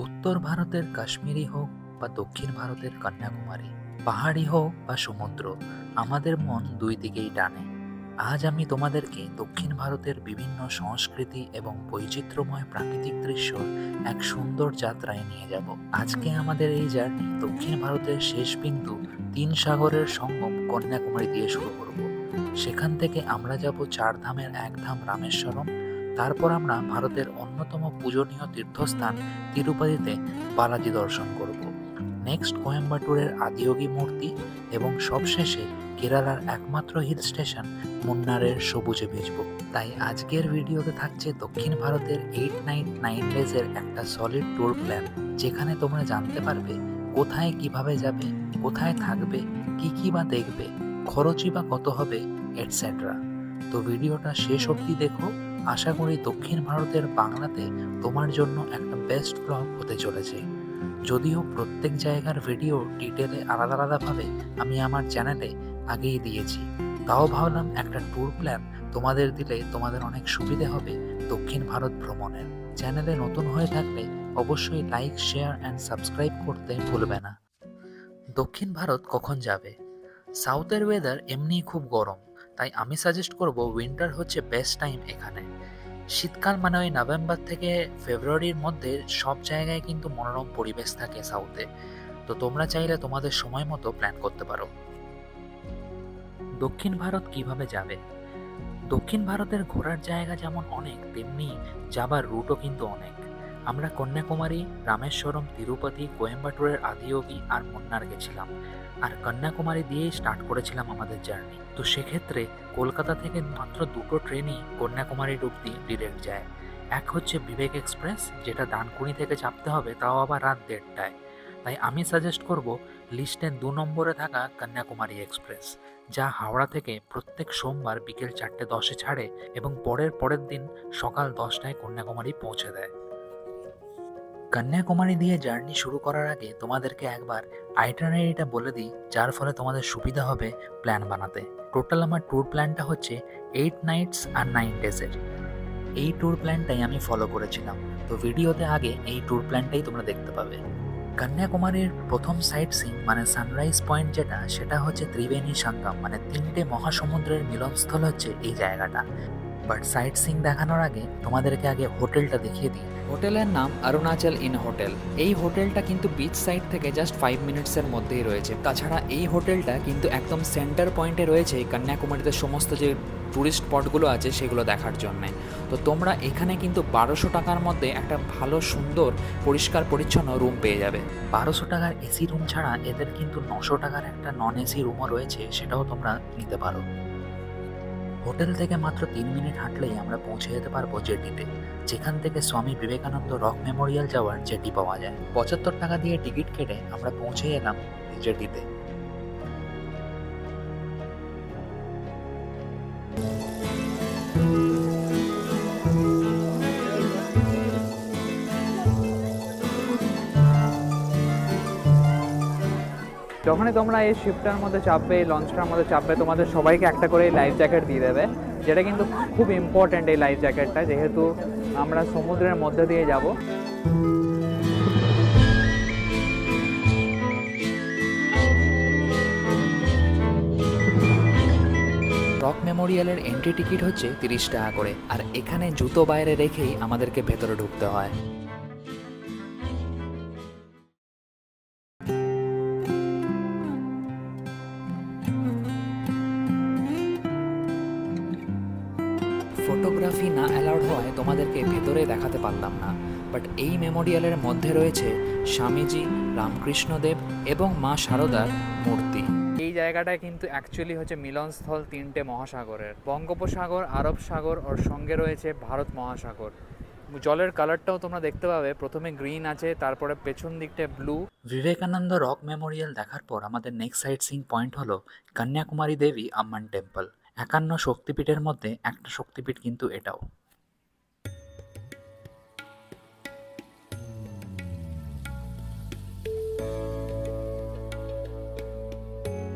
উত্তর ভারতের কাশ্মীরি হোক বা দক্ষিণ ভারতের কন্যাকুমারী, পাহাড়ি হোক বা সমুদ্র, আমাদের মন দুই দিকেই টানে। আজ আমি তোমাদেরকে দক্ষিণ ভারতের বিভিন্ন সংস্কৃতি এবং বৈচিত্র্যময় প্রাকৃতিক দৃশ্য এক সুন্দর যাত্রায় নিয়ে যাব। আজকে আমাদের এই জার্নি দক্ষিণ ভারতের শেষ বিন্দু তিন সাগরের সঙ্গম কন্যাকুমারী দিয়ে শুরু করব। সেখান থেকে আমরা যাব চার ধামের এক ধাম রামেশ্বরম। তারপর আমরা ভারতের অন্যতম পূজনীয় তীর্থস্থান তিরুপতিতে বালাজি দর্শন করব। নেক্সট কোয়েম্বাটুরের আদিয়োগী মূর্তি এবং সবশেষে কেরালার একমাত্র হিল স্টেশন মুন্নারের সবুজে ভিজব। তাই আজকের ভিডিওতে থাকছে দক্ষিণ ভারতের 8 নাইট 9 ডেজের একটা সলিড ট্যুর প্ল্যান, যেখানে তোমরা জানতে পারবে কোথায় কিভাবে যাবে, কোথায় থাকবে, কি বা দেখবে, খরচই বা কত হবে, এটসেট্রা। তো ভিডিওটা শেষ অবধি দেখো। আশা করি দক্ষিণ ভারতের বাংলাতে তোমার জন্য একটা বেস্ট ব্লগ হতে চলেছে। যদিও প্রত্যেক জায়গার ভিডিও ডিটেলে আলাদা আলাদাভাবে আমি আমার চ্যানেলে আগেই দিয়েছি, তাও ভাবলাম একটা ট্যুর প্ল্যান তোমাদের দিলে তোমাদের অনেক সুবিধে হবে দক্ষিণ ভারত ভ্রমণের। চ্যানেলে নতুন হয়ে থাকলে অবশ্যই লাইক, শেয়ার অ্যান্ড সাবস্ক্রাইব করতে ভুলবে না। দক্ষিণ ভারত কখন যাবে? সাউথের ওয়েদার এমনিই খুব গরম, তাই আমি সাজেস্ট করব উইন্টার হচ্ছে বেস্ট টাইম এখানে। শীতকাল মানে ওই নভেম্বর থেকে ফেব্রুয়ারির মধ্যে সব জায়গায় কিন্তু মনোরম পরিবেশ থাকে সাউথে। তো তোমরা চাইলে তোমাদের সময় মতো প্ল্যান করতে পারো। দক্ষিণ ভারত কিভাবে যাবে? দক্ষিণ ভারতের ঘোরার জায়গা যেমন অনেক, তেমনি যাবার রুটও কিন্তু অনেক। আমরা কন্যাকুমারী, রামেশ্বরম, তিরুপতি, কোয়েম্বাটুরের আদিয়োগী আর মুন্নার গেছিলাম, আর কন্যাকুমারী দিয়েই স্টার্ট করেছিলাম আমাদের জার্নি। তো সেক্ষেত্রে কলকাতা থেকে মাত্র দুটো ট্রেনই কন্যাকুমারী অবধি ডিরেক্ট যায়। এক হচ্ছে বিবেক এক্সপ্রেস, যেটা ডানকুনি থেকে চাপতে হবে, তাও আবার রাত 1:30টায়। তাই আমি সাজেস্ট করব লিস্টে 2 নম্বরে থাকা কন্যাকুমারী এক্সপ্রেস, যা হাওড়া থেকে প্রত্যেক সোমবার বিকেল 4:10-এ ছাড়ে এবং পরের দিন সকাল 10টায় কন্যাকুমারী পৌঁছে দেয়। কন্যাকুমারী দিয়ে জার্নি শুরু করার আগে তোমাদেরকে একবার আইটিনারিটা বলে দিই, যার ফলে তোমাদের সুবিধা হবে প্ল্যান বানাতে। টোটাল আমার ট্যুর প্ল্যানটা হচ্ছে 8 নাইটস আর 9 ডেজের। এই ট্যুর প্ল্যানটাই আমি ফলো করেছিলাম, তো ভিডিওতে আগে এই ট্যুর প্ল্যানটাই তোমরা দেখতে পাবে। কন্যাকুমারীর প্রথম সাইট সিন মানে সানরাইজ পয়েন্ট যেটা, সেটা হচ্ছে ত্রিবেণী সঙ্গম, মানে 3টে মহাসমুদ্রের মিলনস্থল হচ্ছে এই জায়গাটা। বাট সাইট সিন দেখানোর আগে তোমাদেরকে আগে হোটেলটা দেখিয়ে দিই। হোটেলের নাম অরুণাচল ইন হোটেল। এই হোটেলটা কিন্তু বিচ সাইড থেকে জাস্ট 5 মিনিটসের মধ্যেই রয়েছে। তাছাড়া এই হোটেলটা কিন্তু একদম সেন্টার পয়েন্টে রয়েছে কন্যাকুমারীতে সমস্ত যে ট্যুরিস্ট স্পটগুলো আছে সেগুলো দেখার জন্যে। তো তোমরা এখানে কিন্তু 1200 টাকার মধ্যে একটা ভালো সুন্দর পরিষ্কার পরিচ্ছন্ন রুম পেয়ে যাবে। 1200 টাকার এসি রুম ছাড়া এদের কিন্তু 900 টাকার একটা নন এসি রুমও রয়েছে, সেটাও তোমরা নিতে পারো। হোটেল থেকে মাত্র 3 মিনিট হাঁটলেই আমরা পৌঁছে যেতে পারবো জেটিতে, যেখান থেকে স্বামী বিবেকানন্দ রক মেমোরিয়াল যাওয়ার জেটি পাওয়া যায়। 75 টাকা দিয়ে টিকিট কেটে আমরা পৌঁছে এলাম জেটিতে। যখনই তোমরা এই শিপটার মধ্যে চাপবে, এই লঞ্চটার মধ্যে চাপবে, তোমাদের সবাইকে একটা করে লাইফ জ্যাকেট দিয়ে দেবে, যেটা কিন্তু খুব ইম্পর্ট্যান্ট এই লাইফ জ্যাকেটটা, যেহেতু আমরা সমুদ্রের মধ্যে দিয়ে যাব। রক মেমোরিয়ালের এন্ট্রি টিকিট হচ্ছে 30 টাকা করে, আর এখানে জুতো বাইরে রেখেই আমাদেরকে ভেতরে ঢুকতে হয়। ফটোগ্রাফি না অ্যালাউড হওয়ায় তোমাদেরকে ভেতরে দেখাতে পারলাম না, বাট এই মেমোরিয়ালের মধ্যে রয়েছে স্বামীজি, রামকৃষ্ণদেব এবং মা শারদার মূর্তি। এই জায়গাটায় কিন্তু অ্যাকচুয়ালি হচ্ছে মিলনস্থল 3টে মহাসাগরের, বঙ্গোপসাগর, আরব সাগর, ওর সঙ্গে রয়েছে ভারত মহাসাগর। জলের কালারটাও তোমরা দেখতে পাবে, প্রথমে গ্রিন আছে, তারপরে পেছন দিকটা ব্লু। বিবেকানন্দ রক মেমোরিয়াল দেখার পর আমাদের নেক্সট সাইট সিইং পয়েন্ট হলো কন্যাকুমারী দেবী আম্মান টেম্পল। 51 শক্তিপীঠের মধ্যে একটা শক্তিপীঠ কিন্তু এটাও।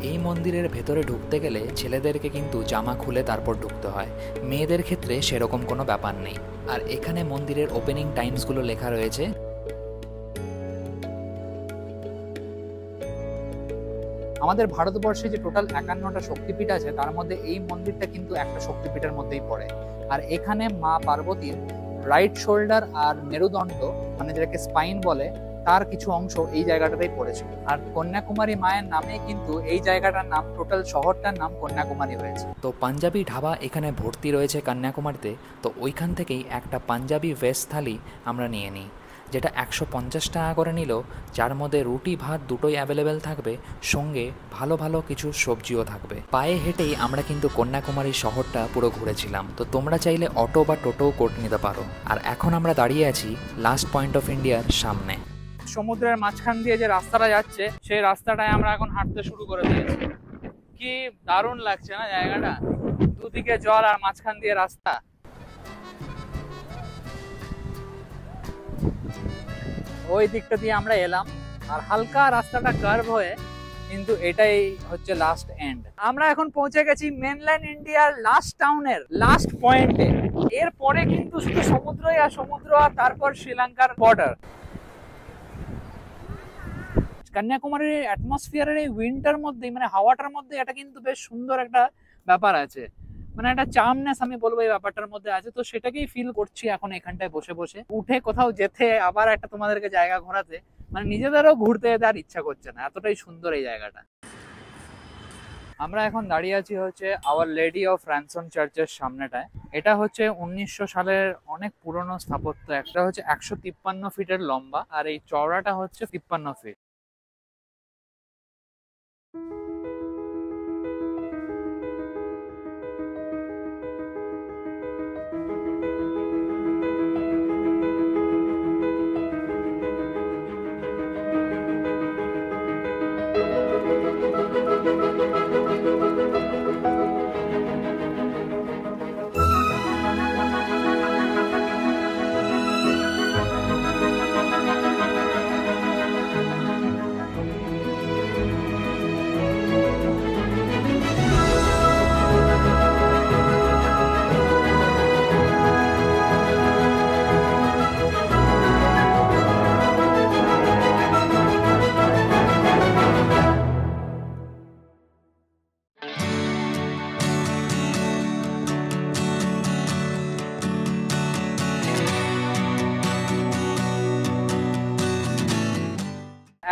এই মন্দিরের ভেতরে ঢুকতে গেলে ছেলেদেরকে কিন্তু জামা খুলে তারপর ঢুকতে হয়, মেয়েদের ক্ষেত্রে সেরকম কোনো ব্যাপার নেই। আর এখানে মন্দিরের ওপেনিং টাইমসগুলো লেখা রয়েছে। আমাদের ভারতবর্ষে যে টোটাল 51টা শক্তিপীঠ আছে তার মধ্যে এই মন্দিরটা কিন্তু একটা শক্তিপীঠের মধ্যেই পড়ে। আর এখানে মা পার্বতীর রাইট শোল্ডার আর মেরুদণ্ড, মানে যেটাকে স্পাইন বলে, তার কিছু অংশ এই জায়গাটাতেই পড়েছিল। আর কন্যাকুমারী মায়ের নামে কিন্তু এই জায়গাটার নাম, টোটাল শহরটার নাম কন্যাকুমারী হয়েছে। তো পাঞ্জাবি ঢাবা এখানে ভর্তি রয়েছে কন্যাকুমারীতে, তো ওইখান থেকেই একটা পাঞ্জাবি ভেজ থালি আমরা নিয়ে নিই, যেটা 150 টাকা করে নিল, যার মধ্যে রুটি ভাত দুটোই অ্যাভেলেবেল থাকবে, সঙ্গে ভালো ভালো কিছু সবজিও থাকবে। পায়ে হেঁটেই আমরা কিন্তু কন্যাকুমারী শহরটা পুরো ঘুরেছিলাম। তো তোমরা চাইলে অটো বা টোটোও করে নিতে পারো। আর এখন আমরা দাঁড়িয়ে আছি লাস্ট পয়েন্ট অফ ইন্ডিয়ার সামনে। সমুদ্রের মাঝখান দিয়ে যে রাস্তাটা যাচ্ছে সেই রাস্তাটায় আমরা এখন হাঁটতে শুরু করে দিয়েছি। কি দারুণ লাগছে না জায়গাটা, দুদিকে জল আর মাঝখান দিয়ে রাস্তা। ওই দিকটা দিয়ে আমরা এলাম আর হালকা রাস্তাটা কার্ভ হয়ে কিন্তু এটাই হচ্ছে লাস্ট এন্ড। আমরা এখন পৌঁছে গেছি মেনল্যান্ড ইন্ডিয়ার লাস্ট টাউনের লাস্ট পয়েন্টে। এরপরে কিন্তু শুধু সমুদ্রই আর সমুদ্র, আর তারপর শ্রীলঙ্কার বর্ডার। কন্যাকুমারীর অ্যাটমসফিয়ারের এই উইন্ডটার মধ্যে, মানে হাওয়াটার মধ্যে, এটা কিন্তু বেশ সুন্দর একটা ব্যাপার আছে, মানে একটা চার্মনেস আমি বলবো এই ব্যাপারটার মধ্যে আছে। তো সেটাকেই ফিল করছি এখন এখানটায় বসে বসে। উঠে কোথাও যেতে আবার একটা তোমাদেরকে জায়গা ঘোরাতে, মানে নিজেদেরও ঘুরতে যেতে আর ইচ্ছা করছে না, এতটাই সুন্দর এই জায়গাটা। আমরা এখন দাঁড়িয়ে আছি হচ্ছে আওয়ার লেডি অফ র্যানসন চার্চের সামনেটায়। এটা হচ্ছে 1900 সালের অনেক পুরনো স্থাপত্য। একটা হচ্ছে 153 ফিটের লম্বা আর এই চওড়াটা হচ্ছে 53 ফিট।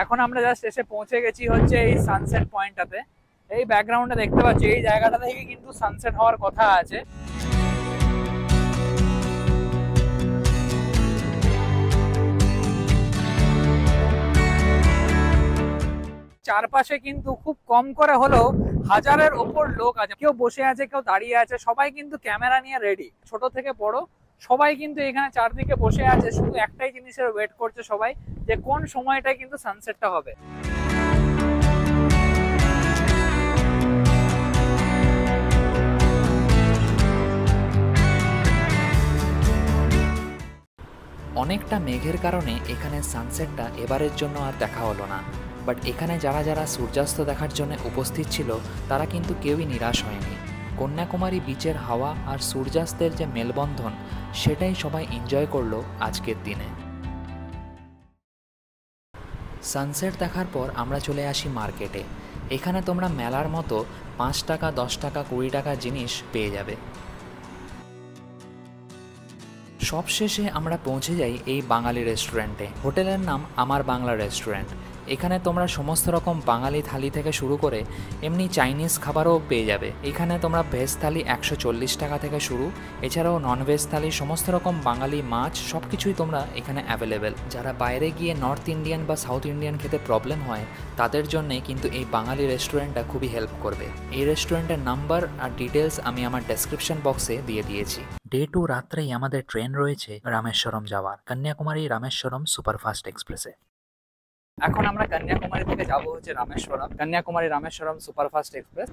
এখন আমরা জাস্ট এসে পৌঁছে গেছি হচ্ছে এই সানসেট পয়েন্টটাতে। এই ব্যাকগ্রাউন্ডে দেখতে পাচ্ছি এই জায়গাটা থেকে কিন্তু সানসেট হওয়ার কথা আছে। চারপাশে কিন্তু খুব কম করে হলেও 1000-এর ওপর লোক আছে, কেউ বসে আছে, কেউ দাঁড়িয়ে আছে, সবাই কিন্তু ক্যামেরা নিয়ে রেডি, ছোট থেকে বড় সবাই কিন্তু এখানে চারদিকে বসে আছে, শুধু একটাই জিনিসের ওয়েট করছে সবাই, যে কোন সময়টায় কিন্তু সানসেটটা হবে। অনেকটা মেঘের কারণে এখানে সানসেটটা এবারের জন্য আর দেখা হলো না, বাট এখানে যারা যারা সূর্যাস্ত দেখার জন্য উপস্থিত ছিল তারা কিন্তু কেউই নিরাশ হয়নি। কন্যাকুমারী বিচের হাওয়া আর সূর্যাস্তের যে মেলবন্ধন, সেটাই সবাই এনজয় করলো আজকের দিনে। সানসেট দেখার পর আমরা চলে আসি মার্কেটে। এখানে তোমরা মেলার মতো 5 টাকা, 10 টাকা, 20 টাকা জিনিস পেয়ে যাবে। সবশেষে আমরা পৌঁছে যাই এই বাঙালি রেস্টুরেন্টে। হোটেলের নাম আমার বাংলা রেস্টুরেন্ট। এখানে তোমরা সমস্ত রকম বাঙালি থালি থেকে শুরু করে এমনি চাইনিজ খাবারও পেয়ে যাবে। এখানে তোমরা ভেজ থালি 140 টাকা থেকে শুরু, এছাড়াও ননভেজ থালি, সমস্ত রকম বাঙালি মাছ সব কিছুই তোমরা এখানে অ্যাভেলেবেল। যারা বাইরে গিয়ে নর্থ ইন্ডিয়ান বা সাউথ ইন্ডিয়ান খেতে প্রবলেম হয় তাদের জন্যে কিন্তু এই বাঙালি রেস্টুরেন্টটা খুবই হেল্প করবে। এই রেস্টুরেন্টের নাম্বার আর ডিটেলস আমি আমার ডেসক্রিপশন বক্সে দিয়ে দিয়েছি। ডে 2 রাত্রেই আমাদের ট্রেন রয়েছে রামেশ্বরম যাওয়ার, কন্যাকুমারী রামেশ্বরম সুপারফাস্ট এক্সপ্রেসে। এখন আমরা কন্যাকুমারী থেকে যাব হচ্ছে রামেশ্বরম, কন্যাকুমারী রামেশ্বরম সুপারফাস্ট এক্সপ্রেস।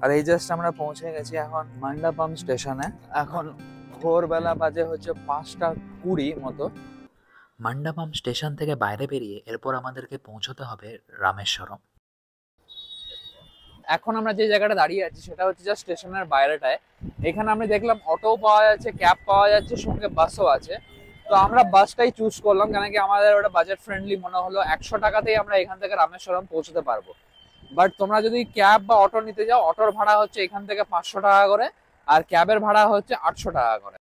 আর এই জাস্ট আমরা পৌঁছে গেছি এখন মণ্ডপম স্টেশনে। এখন ভোরবেলা বাজে হচ্ছে 5:20 মতো। মণ্ডপম স্টেশন থেকে বাইরে বেরিয়ে এরপর আমাদেরকে পৌঁছতে হবে রামেশ্বরম। এখন আমরা যে জায়গাটা দাঁড়িয়ে আছি সেটা হচ্ছে জাস্ট স্টেশনের বাইরেটায়। এখানে আমি দেখলাম অটোও পাওয়া যাচ্ছে, ক্যাব পাওয়া যাচ্ছে, সঙ্গে বাসও আছে। তো আমরা বাসটাই চুজ করলাম, কেন কি আমাদের ওটা বাজেট ফ্রেন্ডলি মনে হলো। 100 টাকাতেই আমরা এখান থেকে রামেশ্বরম পৌঁছতে পারবো। বাট তোমরা যদি ক্যাব বা অটো নিতে যাও, অটোর ভাড়া হচ্ছে এখান থেকে 500 টাকা করে, আর ক্যাবের ভাড়া হচ্ছে 800 টাকা করে।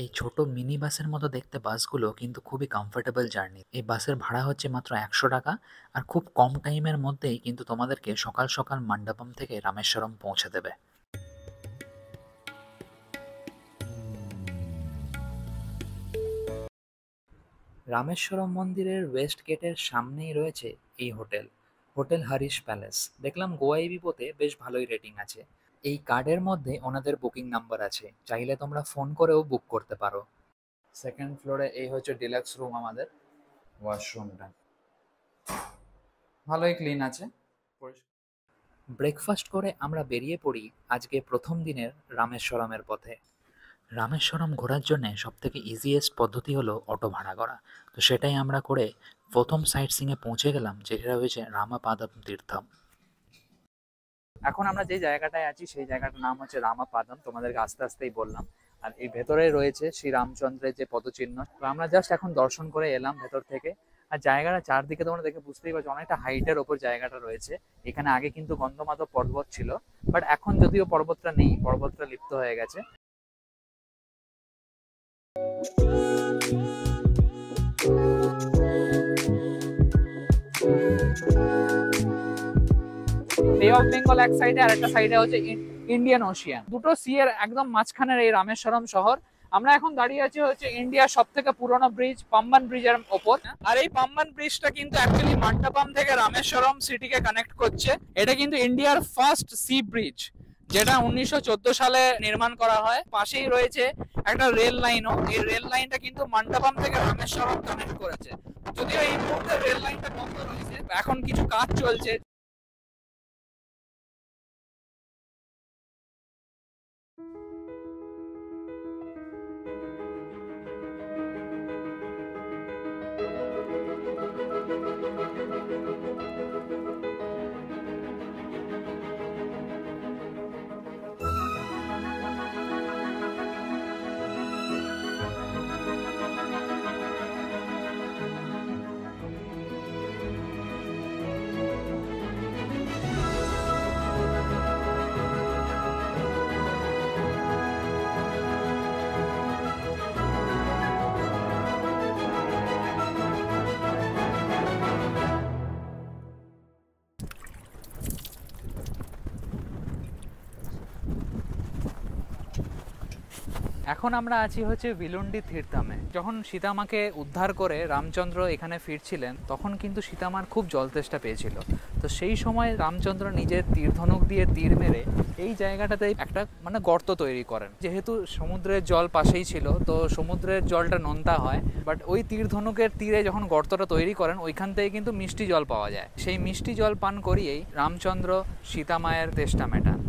এই ছোট মিনি বাসের মতো দেখতে বাসগুলো কিন্তু খুবই কমফোর্টেবল জার্নি। এই বাসের ভাড়া হচ্ছে মাত্র 100 টাকা, আর খুব কম টাইমের মধ্যেই কিন্তু তোমাদেরকে সকাল সকাল মণ্ডপম থেকে রামেশ্বরম পৌঁছে দেবে। রামেশ্বরম মন্দিরের ওয়েস্ট গেটের সামনেই রয়েছে এই হোটেল, হোটেল হরিশ প্যালেস। দেখলাম গোয়াইবিবোতে বেশ ভালোই রেটিং আছে। এই কার্ডের মধ্যে ওনাদের বুকিং নাম্বার আছে, চাইলে তোমরা ফোন করেও বুক করতে পারো। সেকেন্ড ফ্লোরে এই হচ্ছে ডিলাক্স রুম, আমাদের ওয়াশরুমটা ভালোই ক্লিন আছে। ব্রেকফাস্ট করে আমরা বেরিয়ে পড়ি আজকে প্রথম দিনের রামেশ্বরমের পথে। রামেশ্বরম ঘোরার জন্য সবথেকে ইজিয়েস্ট পদ্ধতি হলো অটো ভাড়া করা। তো সেটাই আমরা করে প্রথম সাইট সিংয়ে পৌঁছে গেলাম, যেটা হয়েছে রামাপাদম তীর্থম। এখন আমরা যে জায়গাটায় আছি সেই জায়গাটার নাম হচ্ছে রামাপাদম, তোমাদেরকে আস্তে আস্তেই বললাম। আর এই ভেতরে রয়েছে শ্রী রামচন্দ্রের যে পদচিহ্ন। তো আমরা জাস্ট এখন দর্শন করে এলাম ভেতর থেকে। আর জায়গাটা চারদিকে তোমরা দেখে বুঝতেই পারছো অনেকটা হাইটের ওপর জায়গাটা রয়েছে। এখানে আগে কিন্তু গন্ধমাদক পর্বত ছিল, বাট এখন যদিও পর্বতটা নেই, পর্বতটা লিপ্ত হয়ে গেছে। বে অফ বেঙ্গল এক সাইডে, আর একটা সাইডে হচ্ছে ইন্ডিয়ান ওশিয়ান। দুটো সি এর একদম মাঝখানের এই রামেশ্বরম শহর। আমরা এখন দাঁড়িয়ে আছি হচ্ছে ইন্ডিয়ার সব থেকে পুরোনো ব্রিজ পাম্বান ব্রিজের ওপর। আর এই পাম্বান ব্রিজটা কিন্তু অ্যাকচুয়ালি মণ্ডপম থেকে রামেশ্বরম সিটিকে কানেক্ট করছে। এটা কিন্তু ইন্ডিয়ার ফার্স্ট সি ব্রিজ, যেটা 1914 সালে নির্মাণ করা হয়। পাশেই রয়েছে একটা রেল লাইনও। এই রেল লাইনটা কিন্তু মণ্ডপম থেকে রামেশ্বরম কানেক্ট করেছে। যদিও এই মুহূর্তে রেল লাইনটা বন্ধ রয়েছে, এখন কিছু কাজ চলছে। এখন আমরা আছি হচ্ছে ভিলুন্ডি তীর্থমে। যখন সীতামাকে উদ্ধার করে রামচন্দ্র এখানে ফিরছিলেন, তখন কিন্তু সীতামার খুব জলতেষ্টা পেয়েছিল। তো সেই সময় রামচন্দ্র নিজের তীরধনুক দিয়ে তীর মেরে এই জায়গাটাতে একটা গর্ত তৈরি করেন। যেহেতু সমুদ্রের জল পাশেই ছিল, তো সমুদ্রের জলটা নোনতা হয়, বাট ওই তীরধনুকের তীরে যখন গর্তটা তৈরি করেন, ওইখান থেকে কিন্তু মিষ্টি জল পাওয়া যায়। সেই মিষ্টি জল পান করিয়েই রামচন্দ্র সীতামায়ের তেষ্টা মেটান।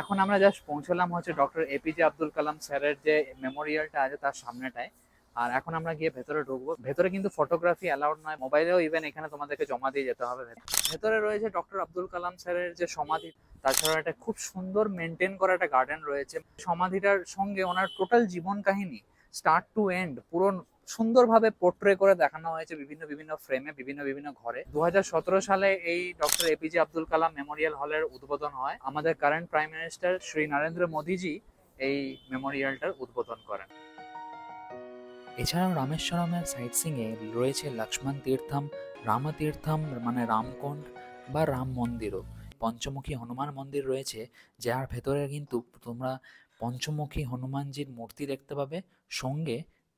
এখন আমরা জাস্ট পৌঁছলাম হচ্ছে ডক্টর এপিজে আব্দুল কালাম স্যারের যে মেমোরিয়ালটা আছে তার সামনেটায়। আর এখন আমরা গিয়ে ভেতরে ঢুকবো। ভেতরে কিন্তু ফটোগ্রাফি অ্যালাউড নয়, মোবাইলেও ইভেন এখানে তোমাদেরকে জমা দিয়ে যেতে হবে। ভেতরে রয়েছে ডক্টর আব্দুল কালাম স্যারের যে সমাধি, তাছাড়া একটা খুব সুন্দর মেনটেন করা একটা গার্ডেন রয়েছে। সমাধিটার সঙ্গে ওনার টোটাল জীবন কাহিনী স্টার্ট টু এন্ড পুরো সুন্দরভাবে পোর্ট্রে করে দেখানো হয়েছে বিভিন্ন বিভিন্ন ফ্রেমে, বিভিন্ন বিভিন্ন ঘরে। 2017 সালে এই doctor APJ Abdul Kalam memorial হলের উদ্বোধন হয়। আমাদের current prime minister Shri Narendra Modiji এই মেমোরিয়ালটার উদ্বোধন করেন। এছাড়াও রামেশ্বরমের সাইট সিংয়ে রয়েছে লক্ষ্মণ তীর্থম, রামতীর্থম মানে রামকুণ্ড বা রাম মন্দিরও। পঞ্চমুখী হনুমান মন্দির রয়েছে, যার ভেতরে কিন্তু তোমরা পঞ্চমুখী হনুমানজির মূর্তি দেখতে পাবে, সঙ্গে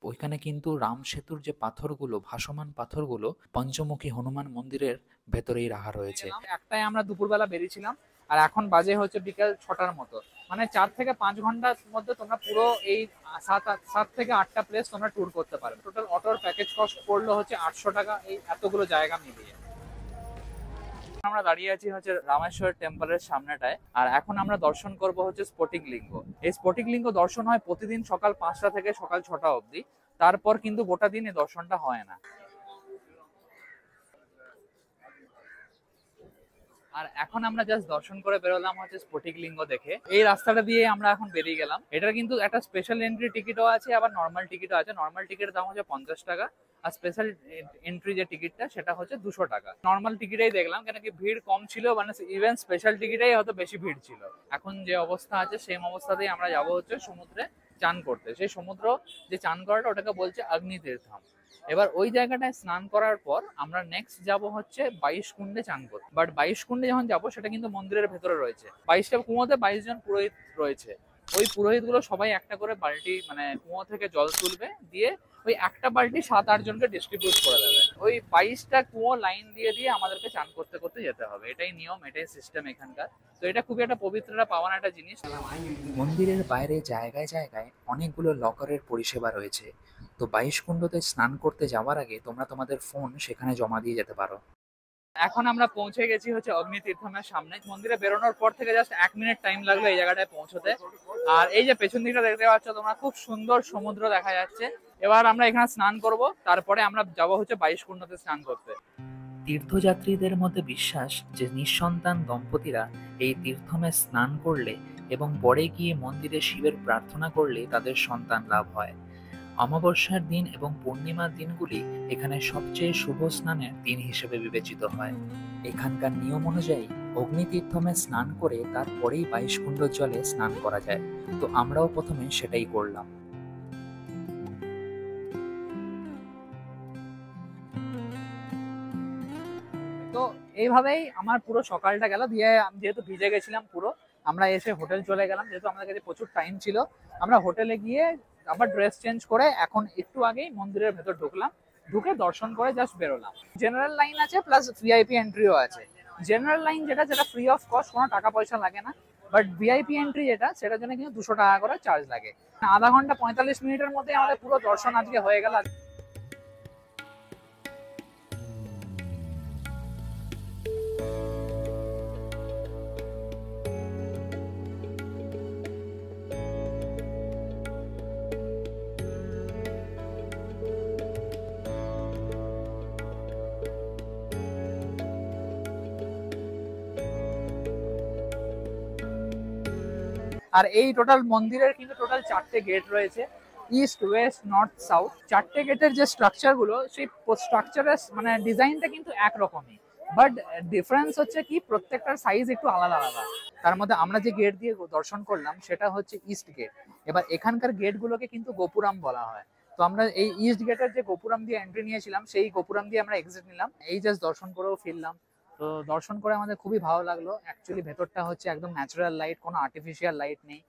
ওইখানে কিন্তু রাম সেতুর যে পাথরগুলো, ভাসমান পাথরগুলো পঞ্চমুখী হনুমান মন্দিরের ভেতরেই রাখা রয়েছে। একটাই আমরা দুপুরবেলা বেরিয়েছিলাম, আর এখন বাজে হচ্ছে বিকেল 6টার মতো। মানে 4 থেকে 5 ঘন্টার মধ্যে তোমরা পুরো এই 7 থেকে 8টা প্লেস তোমরা ট্যুর করতে পারবে। টোটাল অটোর প্যাকেজ কস্ট পড়লো হচ্ছে 800 টাকা এই এতগুলো জায়গা মিলিয়ে। আমরা দাঁড়িয়ে আছি হচ্ছে রামেশ্বর টেম্পলের সামনেটায়, আর এখন আমরা দর্শন করব হচ্ছে স্ফটিক লিঙ্গ। এই স্ফটিক লিঙ্গ দর্শন হয় প্রতিদিন সকাল 5টা থেকে সকাল 6টা অবধি, তারপর কিন্তু গোটা দিন এই দর্শনটা হয় না। আর এখন আমরা জাস্ট দর্শন করে বেরোলাম হচ্ছে স্ফটিক লিঙ্গ দেখে। এই রাস্তাটা দিয়ে আমরা এখন বেরিয়ে গেলাম। এটার কিন্তু একটা স্পেশাল এন্ট্রি টিকিটও আছে, আবার নর্মাল টিকিটও আছে। নর্মাল টিকিটের দাম হচ্ছে 50 টাকা, আর স্পেশাল এন্ট্রি যে টিকিটটা সেটা হচ্ছে 200 টাকা। নর্মাল টিকিটেই দেখলাম, কেন কি ভিড় কম ছিল, মানে ইভেন স্পেশাল টিকিটেই হয়তো বেশি ভিড় ছিল। এখন যে অবস্থা আছে সেম অবস্থাতেই আমরা যাব হচ্ছে সমুদ্রে চান করতে। সেই সমুদ্র যে চান করাটা ওটাকে বলছে অগ্নি তীর্থম। এবার ওই জায়গাটায় স্নান করার পর আমরা নেক্সট যাব হচ্ছে 22 কুণ্ডে চান করতে। বাট 22 কুণ্ডে যখন যাবো সেটা কিন্তু মন্দিরের ভেতরে রয়েছে। 22টা কুয়োতে 22 জন পুরোহিত রয়েছে। ওই পুরোহিত গুলো সবাই একটা করে বালতি, মানে কুয়ো থেকে জল তুলবে, দিয়ে ওই একটা বালতি 7-8 জনকে ডিস্ট্রিবিউট করে দেবে। ওই 22টা কুয়ো লাইন দিয়ে দিয়ে আমাদেরকে চান করতে করতে যেতে হবে। এটাই নিয়ম, এটাই সিস্টেম এখানকার। তো এটা খুবই একটা পবিত্রতা পাওয়ার একটা জিনিস। মন্দিরের বাইরে জায়গায় জায়গায় অনেকগুলো লকারের পরিষেবা রয়েছে। তো 22 কুণ্ডতে স্নান করতে যাওয়ার আগে তোমরা তোমাদের ফোন সেখানে জমা দিয়ে যেতে পারো। এখন আমরা পৌঁছে গেছি হচ্ছে অগ্নি তীর্থমের সামনে। মন্দিরে বেরোনোর পর থেকে জাস্ট 1 মিনিট টাইম লাগলো এই জায়গাটায় পৌঁছতে। আর এই যে পেছন দিকটা দেখতে পাচ্ছ তোমরা, খুব সুন্দর সমুদ্র দেখা যাচ্ছে। এবার আমরা এখানে স্নান করব, তারপরে আমরা যাবো হচ্ছে 22 কুণ্ডতে স্নান করতে। তীর্থযাত্রীদের মধ্যে বিশ্বাস যে নিঃসন্তান দম্পতিরা এই তীর্থমে স্নান করলে এবং পরে গিয়ে মন্দিরে শিবের প্রার্থনা করলে তাদের সন্তান লাভ হয়। অমাবস্যার দিন এবং পূর্ণিমার দিনগুলি এখানে সবচেয়ে শুভ স্নানের দিন হিসেবে বিবেচিত হয়। এখানকার নিয়ম অনুযায়ী অগ্নিতীর্থমে স্নান করে তারপরেই 22 কুণ্ড জলে স্নান করা যায়। তো আমরাও প্রথমে সেটাই করলাম। তো এইভাবেই আমার পুরো সকালটা গেল। দিয়ে আমি যেহেতু ভিজে গেছিলাম পুরো, আমরা এসে হোটেল চলে গেলাম। যেহেতু আমাদের কাছে প্রচুর টাইম ছিল, আমরা হোটেলে গিয়ে আবার ড্রেস চেঞ্জ করে এখন একটু আগেই মন্দিরের ভেতর ঢুকলাম। ঢুকে দর্শন করে জাস্ট বেরোলাম। জেনারেল লাইন আছে প্লাস ভিআইপি এন্ট্রিও আছে। জেনারেল লাইন যেটা ফ্রি অফ কস্ট, কোনো টাকা পয়সা লাগে না। বাট ভিআইপি এন্ট্রি যেটা, সেটার জন্য কিন্তু 200 টাকা করে চার্জ লাগে। আধা ঘন্টা 45 মিনিটের মধ্যে আমাদের পুরো দর্শন আজকে হয়ে গেল। আর এই টোটাল মন্দিরের কিন্তু টোটাল 4টে গেট রয়েছে, ইস্ট, ওয়েস্ট, নর্থ, সাউথ। 4টে গেটের যে স্ট্রাকচার গুলো, সেই স্ট্রাকচারের মানে ডিজাইনটা কিন্তু একরকমই, বাট ডিফারেন্স হচ্ছে কি প্রত্যেকটার সাইজ একটু আলাদা আলাদা। তার মধ্যে আমরা যে গেট দিয়ে দর্শন করলাম সেটা হচ্ছে ইস্ট গেট। এবার এখানকার গেটগুলোকে কিন্তু গোপুরাম বলা হয়। তো আমরা এই ইস্ট গেটের যে গোপুরাম দিয়ে এন্ট্রি নিয়েছিলাম, সেই গোপুরাম দিয়ে আমরা এক্সিট নিলাম। এই জাস্ট দর্শন করেও ফিরলাম। তো দর্শন করে আমাদের খুবই ভালো লাগলো। অ্যাকচুয়ালি ভেতরটা হচ্ছে একদম ন্যাচারাল লাইট, কোনো আর্টিফিশিয়াল লাইট নেই।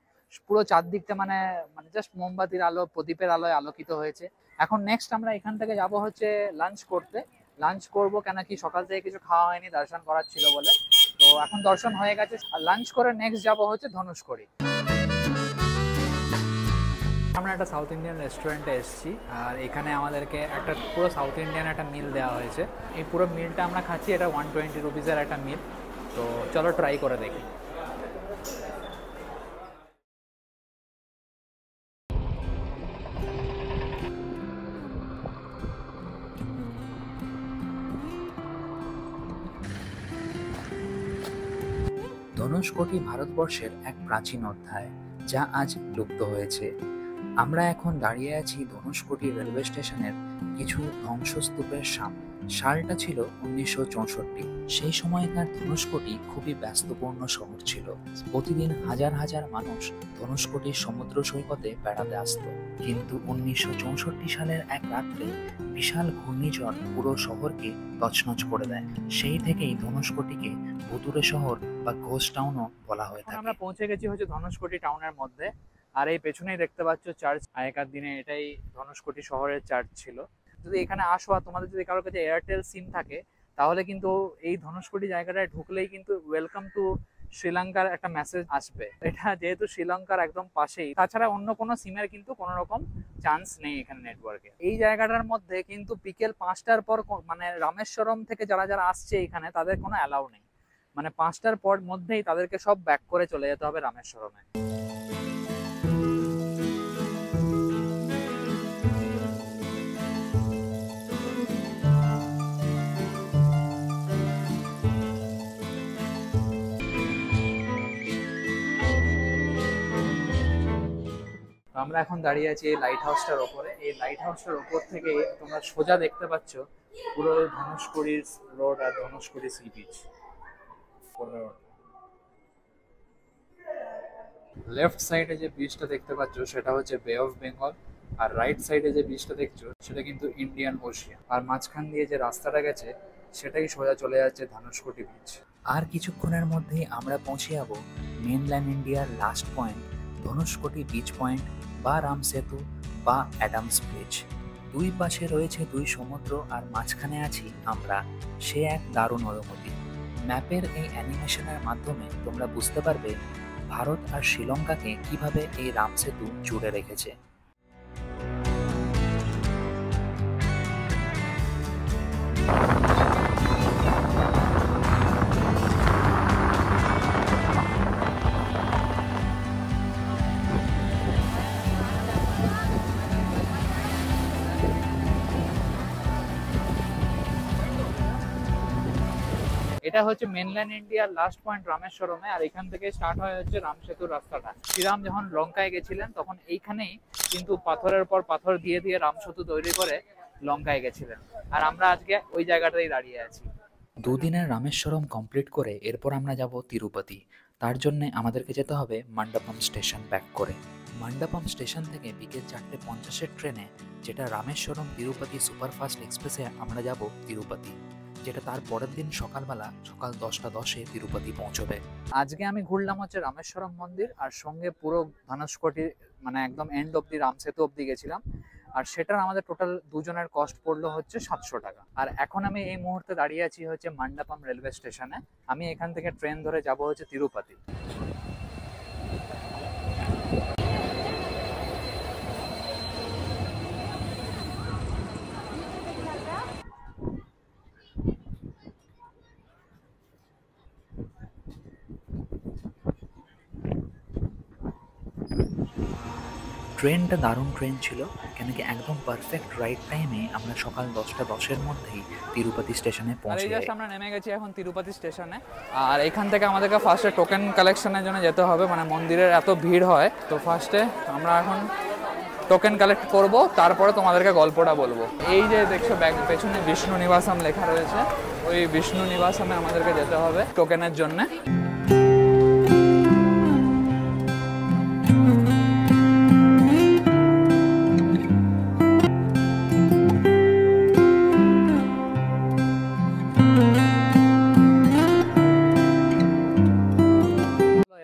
পুরো চারদিকটা মানে মানে জাস্ট মোমবাতির আলো, প্রদীপের আলোয় আলোকিত হয়েছে। এখন নেক্সট আমরা এখান থেকে যাব হচ্ছে লাঞ্চ করতে। লাঞ্চ করব কেন কি সকাল থেকে কিছু খাওয়া হয়নি, দর্শন করার ছিল বলে। তো এখন দর্শন হয়ে গেছে, আর লাঞ্চ করে নেক্সট যাব হচ্ছে ধনুষকোটি। আমরা একটা সাউথ ইন্ডিয়ান রেস্টুরেন্টে এসেছি, আর এখানে আমাদেরকে একটা পুরো সাউথ ইন্ডিয়ান একটা মিল দেওয়া হয়েছে। এই পুরো মিলটা আমরা খাচ্ছি, এটা 120 রুপিসের একটা মিল। তো চলো ট্রাই করে দেখি। ধনুষকোটি ভারতবর্ষের এক প্রাচীন অধ্যায়, যা আজ লুপ্ত হয়েছে। আমরা এখন দাঁড়িয়ে আছি ধনুষকোটি রেলওয়ে স্টেশনের কিছু ধ্বংসস্তূপের সামনে। সালটা ছিল 1964। সেই সময়কার ধনুষকোটি খুবই ব্যস্তপূর্ণ শহর ছিল। প্রতিদিন হাজার হাজার মানুষ ধনুষকোটির সমুদ্র সৈকতে বেড়াতে আসতো। কিন্তু 1964 সালের এক রাত্রে বিশাল ঘূর্ণিঝড় পুরো শহরকে তছনছ করে দেয়। সেই থেকেই ধনুষকোটিকে ভুতুড়ে শহর বা ঘোস্ট টাউনও বলা হয়ে থাকে। আমরা পৌঁছে গেছি হচ্ছে ধনুষকোটি টাউনের মধ্যে। আর এই পেছনেই দেখতে পাচ্ছ চার্চ, আগেকার দিনে এটাই ধনুষকোটি শহরের চার্চ ছিল। যদি এখানে আসো আর তোমাদের যদি কারোর কাছে এয়ারটেল সিম থাকে, তাহলে কিন্তু এই ধনুষকোটি জায়গাটায় ঢুকলেই কিন্তু ওয়েলকাম টু শ্রীলঙ্কার একটা মেসেজ আসবে। এটা যেহেতু শ্রীলঙ্কার একদম পাশেই, তাছাড়া অন্য কোনো সিমের কিন্তু কোনো রকম চান্স নেই এখানে নেটওয়ার্কে। এই জায়গাটার মধ্যে কিন্তু বিকেল 5টার পর মানে রামেশ্বরম থেকে যারা যারা আসছে এখানে তাদের কোনো অ্যালাউ নেই, মানে 5টার পর মধ্যেই তাদেরকে সব ব্যাক করে চলে যেতে হবে রামেশ্বরমে। আমরা এখন দাঁড়িয়ে আছি এই লাইট হাউসটার ওপরে। এই লাইট হাউসটার ওপর থেকে তোমরা সোজা দেখতে পাচ্ছ পুরো ধনুষকোটি রোড আর ধনুষকোটি সি বিচ। লেফট সাইডে যে বিচটা দেখতে পাচ্ছ সেটা হচ্ছে বে অফ বেঙ্গল, আর রাইট সাইডে যে বিচটা দেখছো সেটা কিন্তু ইন্ডিয়ান ওশিয়ান। আর মাঝখান দিয়ে যে রাস্তাটা গেছে সেটাই সোজা চলে যাচ্ছে ধনুষকোটি বিচ। আর কিছুক্ষণের মধ্যেই আমরা পৌঁছে যাব মেনল্যান্ড ইন্ডিয়ার লাস্ট পয়েন্ট ধনুষকোটি বিচ পয়েন্ট বা রাম সেতু বা অ্যাডামস ব্রিজ। দুই পাশে রয়েছে দুই সমুদ্র আর মাঝখানে আছি আমরা, সে এক দারুণ অনুভূতি। ম্যাপের এই অ্যানিমেশনের মাধ্যমে তোমরা বুঝতে পারবে ভারত আর শ্রীলঙ্কাকে কিভাবে এই রাম সেতু জুড়ে রেখেছে। এটা হচ্ছে মেনল্যান্ড ইন্ডিয়ার লাস্ট পয়েন্ট রামেশ্বরমে, আর এখান থেকে স্টার্ট হয়ে হচ্ছে রাম সেতুর রাস্তাটা। শ্রীরাম যখন লঙ্কায় গেছিলেন তখন এইখানেই কিন্তু পাথরের পর পাথর দিয়ে দিয়ে রাম সেতু তৈরি করে লঙ্কায় গেছিলেন, আর আমরা আজকে ওই জায়গাটাই দাঁড়িয়ে আছি। দুদিনের রামেশ্বরম কমপ্লিট করে এরপর আমরা যাব তিরুপতি। তার জন্য আমাদেরকে যেতে হবে মান্ডাপম স্টেশন ব্যাক করে। মান্ডাপম স্টেশন থেকে বিকেল 4:50-এর ট্রেনে, যেটা রামেশ্বরম তিরুপতি সুপারফাস্ট এক্সপ্রেসে, আমরা যাব তিরুপতি, যেটা তার পরের দিন সকালবেলা সকাল 10:10-এ তিরুপতি পৌঁছবে। আজকে আমি ঘুরলাম হচ্ছে রামেশ্বরম মন্দির, আর সঙ্গে পুরো ধনুষকোটি মানে একদম এন্ড অব্দি রাম সেতু অব্দি গেছিলাম, আর সেটার আমাদের টোটাল দুজনের কস্ট পড়লো হচ্ছে 700 টাকা। আর এখন আমি এই মুহূর্তে দাঁড়িয়ে আছি হচ্ছে মান্ডাপম রেলওয়ে স্টেশনে। আমি এখান থেকে ট্রেন ধরে যাব হচ্ছে তিরুপতি। ট্রেনটা দারুণ ট্রেন ছিল, কেন কি একদম পারফেক্ট রাইট টাইমে আমরা সকাল 10:10-এর মধ্যেই তিরুপতি স্টেশনে আর পৌঁছে এই যাই। জাস্ট আমরা নেমে গেছি এখন তিরুপতি স্টেশনে, আর এখান থেকে আমাদেরকে ফার্স্টে টোকেন কালেকশনের জন্য যেতে হবে, মানে মন্দিরের এত ভিড় হয়। তো ফার্স্টে আমরা এখন টোকেন কালেক্ট করব, তারপরে তোমাদেরকে গল্পটা বলবো। এই যে দেখছো ব্যাগ পেছনে বিষ্ণু নিবাসম লেখা রয়েছে, ওই বিষ্ণু নিবাসমে আমাদেরকে যেতে হবে টোকেনের জন্য।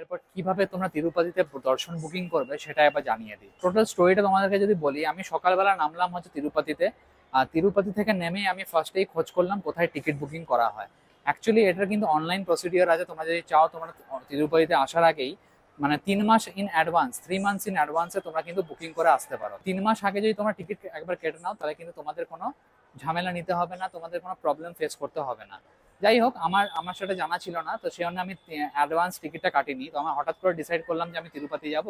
এরপর কিভাবে তোমরা তিরুপতিতে দর্শন বুকিং করবে সেটা এবার জানিয়ে দিই। টোটাল স্টোরিটা তোমাদেরকে যদি বলি, আমি সকালবেলা নামলাম হচ্ছে তিরুপতিতে, আর তিরুপতি থেকে নেমে আমি ফার্স্টেই খোঁজ করলাম কোথায় টিকিট বুকিং করা হয়। অ্যাকচুয়ালি এটার কিন্তু অনলাইন প্রসিডিওর আছে, তোমরা যদি চাও তোমরা তিরুপতিতে আসার আগেই মানে 3 মাস ইন অ্যাডভান্স, 3 মান্থস ইন অ্যাডভান্সে তোমরা কিন্তু বুকিং করে আসতে পারো। 3 মাস আগে যদি তোমরা টিকিট একবার কেটে নাও তাহলে কিন্তু তোমাদের কোনো ঝামেলা নিতে হবে না, তোমাদের কোনো প্রবলেম ফেস করতে হবে না। যাই হোক, আমার সেটা জানা ছিল না, তো সেই জন্য আমি অ্যাডভান্স টিকিটটা কাটিনি। তো আমার হঠাৎ করে ডিসাইড করলাম যে আমি তিরুপতি যাব,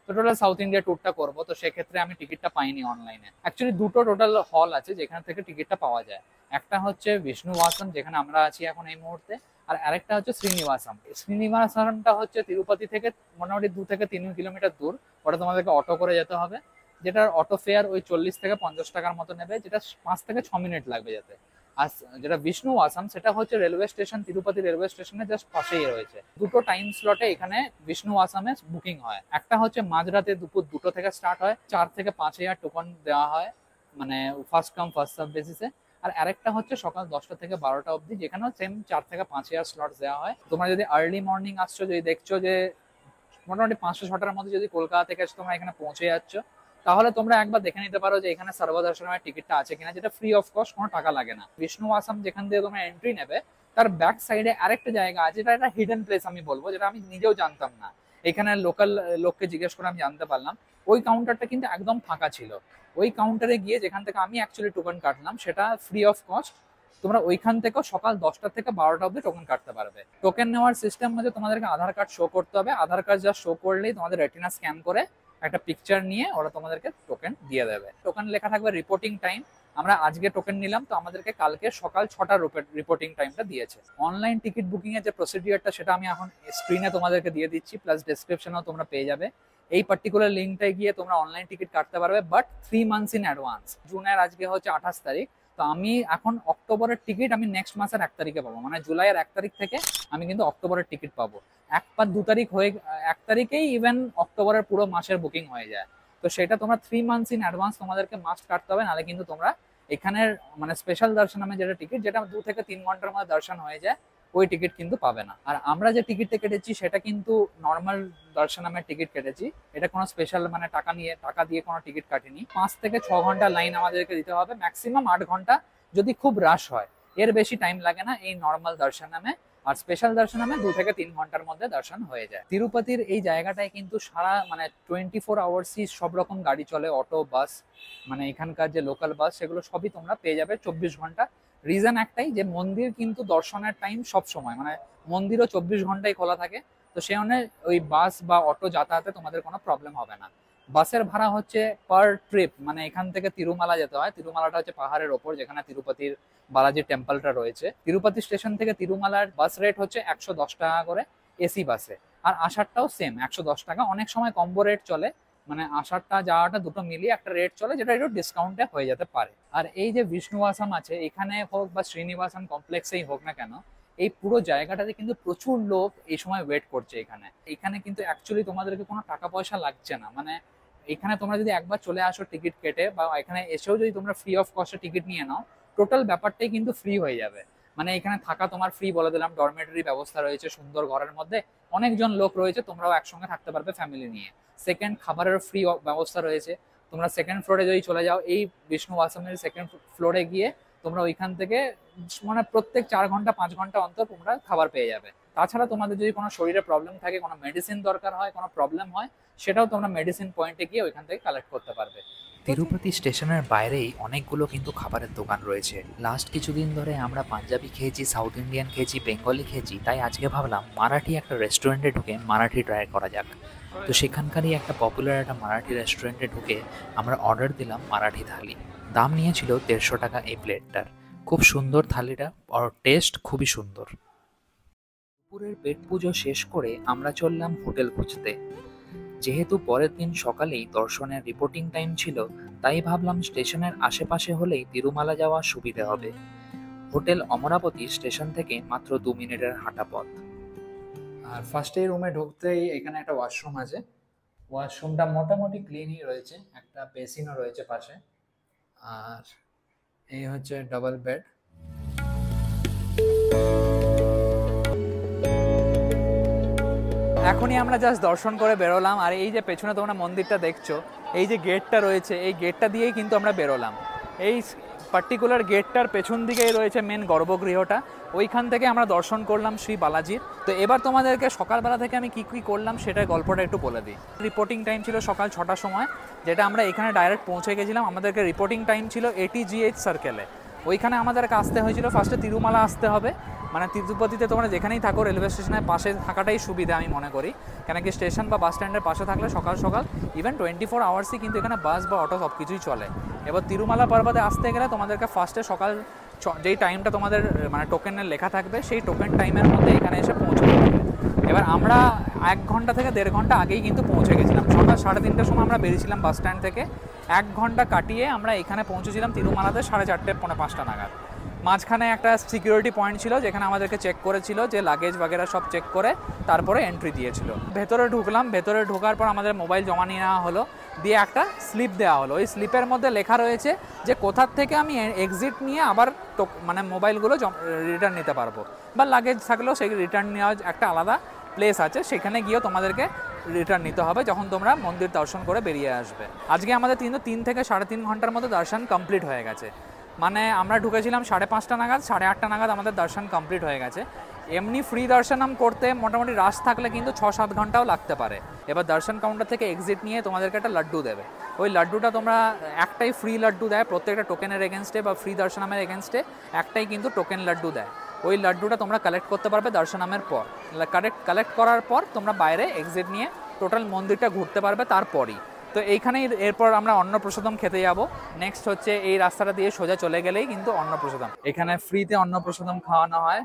তো টোটাল সাউথ ইন্ডিয়া ট্যুরটা করবো, তো সেক্ষেত্রে আমি টিকিটটা পাইনি অনলাইনে। অ্যাকচুয়ালি দুটো টোটাল হল আছে যেখান থেকে টিকিটটা পাওয়া যায়। একটা হচ্ছে বিষ্ণুবাসম যেখানে আমরা আছি এখন এই মুহূর্তে, আর আরেকটা হচ্ছে শ্রীনিবাসম। শ্রীনিবাসমটা হচ্ছে তিরুপতি থেকে মোটামুটি 2 থেকে 3 কিলোমিটার দূর। ওটা তোমাদেরকে অটো করে যেতে হবে, যেটার অটো ফেয়ার ওই 40 থেকে 50 টাকার মতো নেবে, যেটা 5 থেকে 6 মিনিট লাগবে যেতে। আর যেটা বিষ্ণুবাসম সেটা হচ্ছে রেলওয়ে স্টেশন, তিরুপতি রেলওয়ে স্টেশনে জাস্ট পাশেই রয়েছে। দুটো টাইম স্লটে এখানে বিষ্ণুবাসমে বুকিং হয়। একটা হচ্ছে মাঝরাতে দুপুর 2টো থেকে স্টার্ট হয়, 4 থেকে 5,000 টোকন দেওয়া হয়, মানে ফার্স্ট কাম ফার্স্ট সার্ভ বেসিসে। আর আরেকটা হচ্ছে সকাল 10টা থেকে 12টা অবধি, যেখানেও সেম 4 থেকে 5,000 স্লট দেওয়া হয়। তোমরা যদি আর্লি মর্নিং আসছো, যদি দেখছো যে মোটামুটি 500-6টার মধ্যে যদি কলকাতা থেকে এসে তোমরা এখানে পৌঁছে যাচ্ছ, তাহলে তোমরা একবার দেখে নিতে পারো যে এখানে সর্বদর্শনের টিকিটটা আছে কিনা, যেটা ফ্রি অফ কস্ট, কোনো টাকা লাগে না। বিষ্ণু আসাম যেখান দিয়ে তোমরা এন্ট্রি নেবে তার ব্যাক সাইডে আরেকটা জায়গা আছে, যেটা একটা হিডেন প্লেস আমি বলবো, যেটা আমি নিজেও জানতাম না। এখানে লোকাল লোককে জিজ্ঞেস করে আমি জানতে পারলাম ওই কাউন্টারটা কিন্তু একদম ফাঁকা ছিল। ওই কাউন্টারে গিয়ে যেখান থেকে আমি অ্যাকচুয়ালি টোকেন কাটলাম সেটা ফ্রি অফ কস্ট। তোমরা ওইখান থেকেও সকাল 10টা থেকে 12টা অবধি টোকেন কাটতে পারবে। টোকেন নেওয়ার সিস্টেম হচ্ছে তোমাদেরকে আধার কার্ড শো করতে হবে। আধার কার্ড যা শো করলেই তোমাদের রেটিনা স্ক্যান করে একটা পিকচার নিয়ে ওরা তোমাদেরকে টোকেন দিয়ে দেবে। টোকেন লেখা থাকবে রিপোর্টিং টাইম। আমরা আজকে টোকেন নিলাম, তো আমাদেরকে কালকে সকাল 6টার রিপোর্টিং টাইমটা দিয়েছে। অনলাইন টিকিট বুকিং এর যে প্রসিডিওরটা সেটা আমি এখন স্ক্রিনে তোমাদেরকে দিয়ে দিচ্ছি, প্লাস ডেসক্রিপশনেও তোমরা পেয়ে যাবে। এই পার্টিকুলার লিঙ্কটায় গিয়ে তোমরা অনলাইন টিকিট কাটতে পারবে, বাট 3 মান্থস ইন অ্যাডভান্স। জুনের আজকে হচ্ছে 28 তারিখ, তো আমি এখন অক্টোবরের টিকিট আমি নেক্সট মাসের 1 তারিখে পাবো, মানে জুলাইয়ের 1 তারিখ থেকে আমি কিন্তু অক্টোবরের টিকিট পাবো। 1 তারিখ হয়ে 1 তারিখেই ইভেন অক্টোবরের পুরো মাসের বুকিং হয়ে যায়। তো সেটা তোমরা 3 মান্থস ইন অ্যাডভান্স তোমাদেরকে মাস্ট কাটতে হবে, নাহলে কিন্তু তোমরা এখানের মানে স্পেশাল দর্শন নামে যেটা টিকিট, যেটা 2 থেকে 3 ঘন্টার মধ্যে দর্শন হয়ে যায়, ওই টিকিট কিন্তু পাবে না। আর আমরা যে টিকিটটা কেটেছি সেটা কিন্তু নর্মাল দর্শন নামের টিকিট কেটেছি, এটা কোনো স্পেশাল মানে টাকা দিয়ে কোনো টিকিট কাটিনি। 5 থেকে 6 ঘন্টা লাইন আমাদেরকে দিতে হবে, ম্যাক্সিমাম 8 ঘন্টা যদি খুব রাশ হয়, এর বেশি টাইম লাগে না এই নর্মাল দর্শন নামে। আর স্পেশাল দর্শন নামে 2 থেকে 3 ঘন্টার মধ্যে দর্শন হয়ে যায়। তিরুপতির এই জায়গাটায় কিন্তু সারা মানে 24 আওয়ার্সই সব রকম গাড়ি চলে, অটো, বাস, মানে এখানকার যে লোকাল বাস সেগুলো সবই তোমরা পেয়ে যাবে 24 ঘন্টা। রিজন একটাই যে মন্দির কিন্তু দর্শনের টাইম সব সময়, মানে মন্দিরও 24 ঘন্টাই খোলা থাকে, তো সে অনুযায়ী ওই বাস বা অটো যাতায়াতে তোমাদের কোনো প্রবলেম হবে না। বাসের ভাড়া হচ্ছে পার ট্রিপ, মানে এখান থেকে তিরুমালা যেতে হয়, তিরুমালাটা হচ্ছে পাহাড়ের ওপর যেখানে তিরুপতির বালাজি টেম্পলটা রয়েছে। তিরুপতি স্টেশন থেকে তিরুমালার বাস রেট হচ্ছে 110 টাকা করে এসি বাসে, আর আসারটাও সেম 110 টাকা। অনেক সময় কম্বো রেট চলে, মানে আসারটা যাওয়াটা দুটো মিলিয়ে একটা রেট চলে, যেটা একটু ডিসকাউন্টে হয়ে যেতে পারে। আর এই যে বিষ্ণু আসাম আছে, এখানে হোক বা শ্রীনিবাসন কমপ্লেক্সেই হোক না কেন, এই পুরো জায়গাটাতে কিন্তু প্রচুর লোক এই সময় ওয়েট করছে। এখানে কিন্তু অ্যাকচুয়ালি তোমাদেরকে কোনো টাকা পয়সা লাগছে না, মানে এখানে তোমরা যদি একবার চলে আসো টিকিট কেটে, বা এখানে এসেও যদি তোমরা ফ্রি অফ কস্টে টিকিট নিয়ে নাও, টোটাল ব্যাপারটাই কিন্তু ফ্রি হয়ে যাবে। মানে এখানে থাকা তোমার ফ্রি বলে দিলাম, ডরমেটরি ব্যবস্থা রয়েছে সুন্দর ঘরের মধ্যে, অনেকজন লোক রয়েছে, তোমরাও একসঙ্গে থাকতে পারবে ফ্যামিলি নিয়ে। সেকেন্ড, খাবারের ফ্রি ব্যবস্থা রয়েছে। তোমরা সেকেন্ড ফ্লোরে যদি চলে যাও, এই বিষ্ণু আসামের সেকেন্ড ফ্লোরে গিয়ে তোমরা ওইখান থেকে মানে প্রত্যেক 4 ঘন্টা 5 ঘন্টা অন্তর তোমরা খাবার পেয়ে যাবে। তাছাড়া তোমাদের যদি কোনো শরীরে প্রবলেম থাকে, কোনো মেডিসিন দরকার হয়, কোনো প্রবলেম হয়, সেটাও তোমরা মেডিসিন পয়েন্টে গিয়ে ওইখান থেকে কালেক্ট করতে পারবে। তিরুপতি স্টেশনের বাইরেই অনেকগুলো কিন্তু খাবারের দোকান রয়েছে। লাস্ট কিছুদিন ধরে আমরা পাঞ্জাবি খেয়েছি, সাউথ ইন্ডিয়ান খেয়েছি, বেঙ্গলি খেয়েছি, তাই আজকে ভাবলাম মারাঠি একটা রেস্টুরেন্টে ঢুকে মারাঠি ট্রাই করা যাক। তো সেখানকারই একটা পপুলার একটা মারাঠি রেস্টুরেন্টে ঢুকে আমরা অর্ডার দিলাম মারাঠি থালি। দাম নিয়েছিল 150 টাকা এই প্লেটটার। খুব সুন্দর থালিটা, আর টেস্ট খুবই সুন্দর। দুপুরের পেট পুজো শেষ করে আমরা চললাম হোটেল খুঁজতে। যেহেতু পরের দিন সকালেই দর্শনের রিপোর্টিং টাইম ছিল, তাই ভাবলাম স্টেশনের আশেপাশে হলেই তিরুমালা যাওয়া সুবিধে হবে। হোটেল অমরাবতী স্টেশন থেকে মাত্র 2 মিনিটের হাঁটা পথ। আর ফার্স্টে রুমে ঢুকতেই এখানে একটা ওয়াশরুম আছে। ওয়াশরুমটা মোটামুটি ক্লিনই রয়েছে, একটা বেসিনও রয়েছে পাশে। আর এই হচ্ছে ডাবল বেড। এখনই আমরা জাস্ট দর্শন করে বেরোলাম, আর এই যে পেছনে তোমরা মন্দিরটা দেখছো, এই যে গেটটা রয়েছে, এই গেটটা দিয়েই কিন্তু আমরা বেরোলাম। এই পার্টিকুলার গেটটার পেছন দিকেই রয়েছে মেন গর্ভগৃহটা, ওইখান থেকে আমরা দর্শন করলাম শ্রী বালাজির। তো এবার তোমাদেরকে সকালবেলা থেকে আমি কী কী করলাম সেটার গল্পটা একটু বলে দিই। রিপোর্টিং টাইম ছিল সকাল 6টার সময়, যেটা আমরা এখানে ডাইরেক্ট পৌঁছে গেছিলাম। আমাদেরকে রিপোর্টিং টাইম ছিল ATGH সার্কেলে। ওইখানে আমাদেরকে আসতে হয়েছিল, ফার্স্টে তিরুমালা আসতে হবে। মানে তিরুপতিতে তোমরা যেখানেই থাকো রেলওয়ে স্টেশনের পাশে থাকাটাই সুবিধা আমি মনে করি, কেন কি স্টেশন বা বাস স্ট্যান্ডের পাশে থাকলে সকাল সকাল ইভেন 24 আওয়ার্সই কিন্তু এখানে বাস বা অটো সব কিছুই চলে। এবার তিরুমালা পর্বতে আসতে গেলে তোমাদেরকে ফার্স্টে সকাল যেই টাইমটা তোমাদের মানে টোকেনের লেখা থাকবে, সেই টোকেন টাইমের মধ্যে এখানে এসে পৌঁছতে হবে। এবার আমরা 1 ঘন্টা থেকে 1.5 ঘন্টা আগেই কিন্তু পৌঁছে গেছিলাম। সকাল 3:30টার সময় আমরা বেরিয়েছিলাম বাস স্ট্যান্ড থেকে। 1 ঘন্টা কাটিয়ে আমরা এখানে পৌঁছেছিলাম তিরুমালাতে 4:30 পৌনে 5টা নাগাদ। মাঝখানে একটা সিকিউরিটি পয়েন্ট ছিল, যেখানে আমাদেরকে চেক করেছিল, যে লাগেজ বাগেরা সব চেক করে তারপরে এন্ট্রি দিয়েছিল। ভেতরে ঢুকলাম, ভেতরে ঢোকার পর আমাদের মোবাইল জমা নিয়ে নেওয়া হলো, দিয়ে একটা স্লিপ দেওয়া হলো। ওই স্লিপের মধ্যে লেখা রয়েছে যে কোথার থেকে আমি এক্সিট নিয়ে আবার মানে মোবাইলগুলো রিটার্ন নিতে পারবো, বা লাগেজ থাকলেও সেই রিটার্ন নেওয়ার একটা আলাদা প্লেস আছে, সেখানে গিয়েও তোমাদেরকে রিটার্ন নিতে হবে যখন তোমরা মন্দির দর্শন করে বেরিয়ে আসবে। আজকে আমাদের 3 থেকে 3.5 ঘন্টার মতো দর্শন কমপ্লিট হয়ে গেছে। মানে আমরা ঢুকেছিলাম 5:30 নাগাদ, 8:30 নাগাদ আমাদের দর্শন কমপ্লিট হয়ে গেছে। এমনি ফ্রি দর্শনম করতে মোটামুটি রাশ থাকলে কিন্তু 6-7 ঘন্টাও লাগতে পারে। এবার দর্শন কাউন্টার থেকে এক্সিট নিয়ে তোমাদেরকে একটা লাড্ডু দেবে। ওই লাড্ডুটা তোমরা একটাই ফ্রি লাড্ডু দেয় প্রত্যেকটা টোকেনের এগেনস্টে বা ফ্রি দর্শনামের এগেনস্টে একটাই কিন্তু টোকেন লাড্ডু দেয়। ওই লাড্ডুটা তোমরা কালেক্ট করতে পারবে দর্শনামের পর। কালেক্ট করার পর তোমরা বাইরে এক্সিট নিয়ে টোটাল মন্দিরটা ঘুরতে পারবে তারপরই। তো এইখানেই এরপর আমরা অন্নপ্রসাদম খেতে যাব। নেক্সট হচ্ছে এই রাস্তাটা দিয়ে সোজা চলে গেলেই কিন্তু অন্নপ্রসাদম। এখানে ফ্রিতে অন্নপ্রসাদম খাওয়ানো হয়,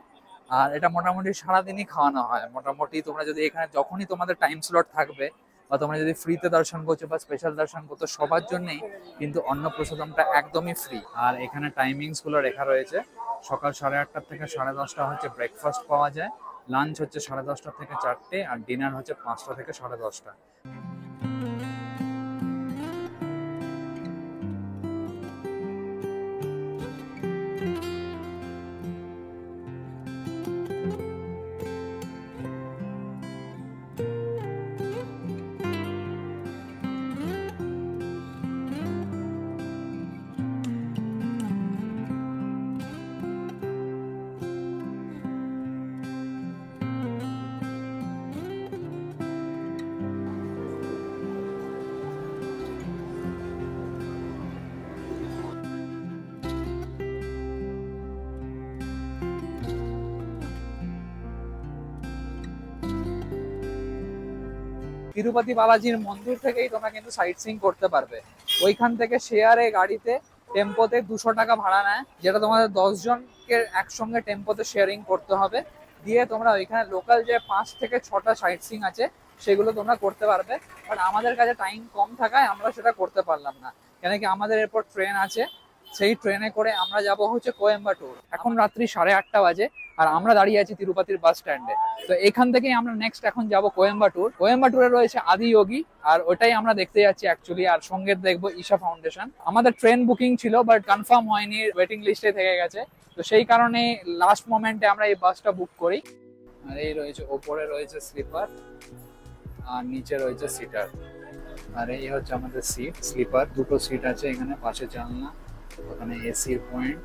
আর এটা মোটামুটি সারাদিনই খাওয়ানো হয়। মোটামুটি তোমরা যদি এখানে যখনই তোমাদের টাইম স্লট থাকবে বা তোমরা যদি ফ্রিতে দর্শন করছো বা স্পেশাল দর্শন করছো, সবার জন্যই কিন্তু অন্নপ্রসাদমটা একদমই ফ্রি। আর এখানে টাইমিংসগুলো লেখা রয়েছে। সকাল 8:30 থেকে 10:30 হচ্ছে ব্রেকফাস্ট পাওয়া যায়, লাঞ্চ হচ্ছে 10:30 থেকে 4টে, আর ডিনার হচ্ছে 5টা থেকে 10:30। তিরুপতি বালাজির মন্দির থেকেই তোমরা কিন্তু সাইট সিইং করতে পারবে। ওইখান থেকে শেয়ারে গাড়িতে টেম্পোতে 200 টাকা ভাড়া নেয়, যেটা তোমাদের 10 জনকে একসঙ্গে টেম্পোতে শেয়ারিং করতে হবে। দিয়ে তোমরা ওইখানে লোকাল যে 5 থেকে 6টা সাইট সিইং আছে সেগুলো তোমরা করতে পারবে। বাট আমাদের কাছে টাইম কম থাকায় আমরা সেটা করতে পারলাম না, কেন কি আমাদের এরপর ট্রেন আছে। সেই ট্রেনে করে আমরা যাব হচ্ছে কোয়েম্বাটুর। এখন রাত্রি 8:30 বাজে আর আমরা দাঁড়িয়ে আছি তিরুপতির বাস স্ট্যান্ডে। তো এখান থেকেই আমরা নেক্সট এখন যাব কোয়েম্বাটুর। কোয়েম্বাটুরে রয়েছে আদিযোগী, আর ওটাই আমরা দেখতে যাচ্ছি অ্যাকচুয়ালি। আর সঙ্গে দেখবো ঈশা ফাউন্ডেশন। আমাদের ট্রেন বুকিং ছিল বাট কনফার্ম হয়নি, ওয়েটিং লিস্টে থেকে গেছে। তো সেই কারণে লাস্ট মোমেন্টে আমরা এই বাসটা বুক করি। আর এই রয়েছে, ওপরে রয়েছে স্লিপার আর নিচে রয়েছে সিটার। আর এই হচ্ছে আমাদের সিট স্লিপার। 2টো সিট আছে এখানে, পাশে জানলা, ওখানে এসির পয়েন্ট,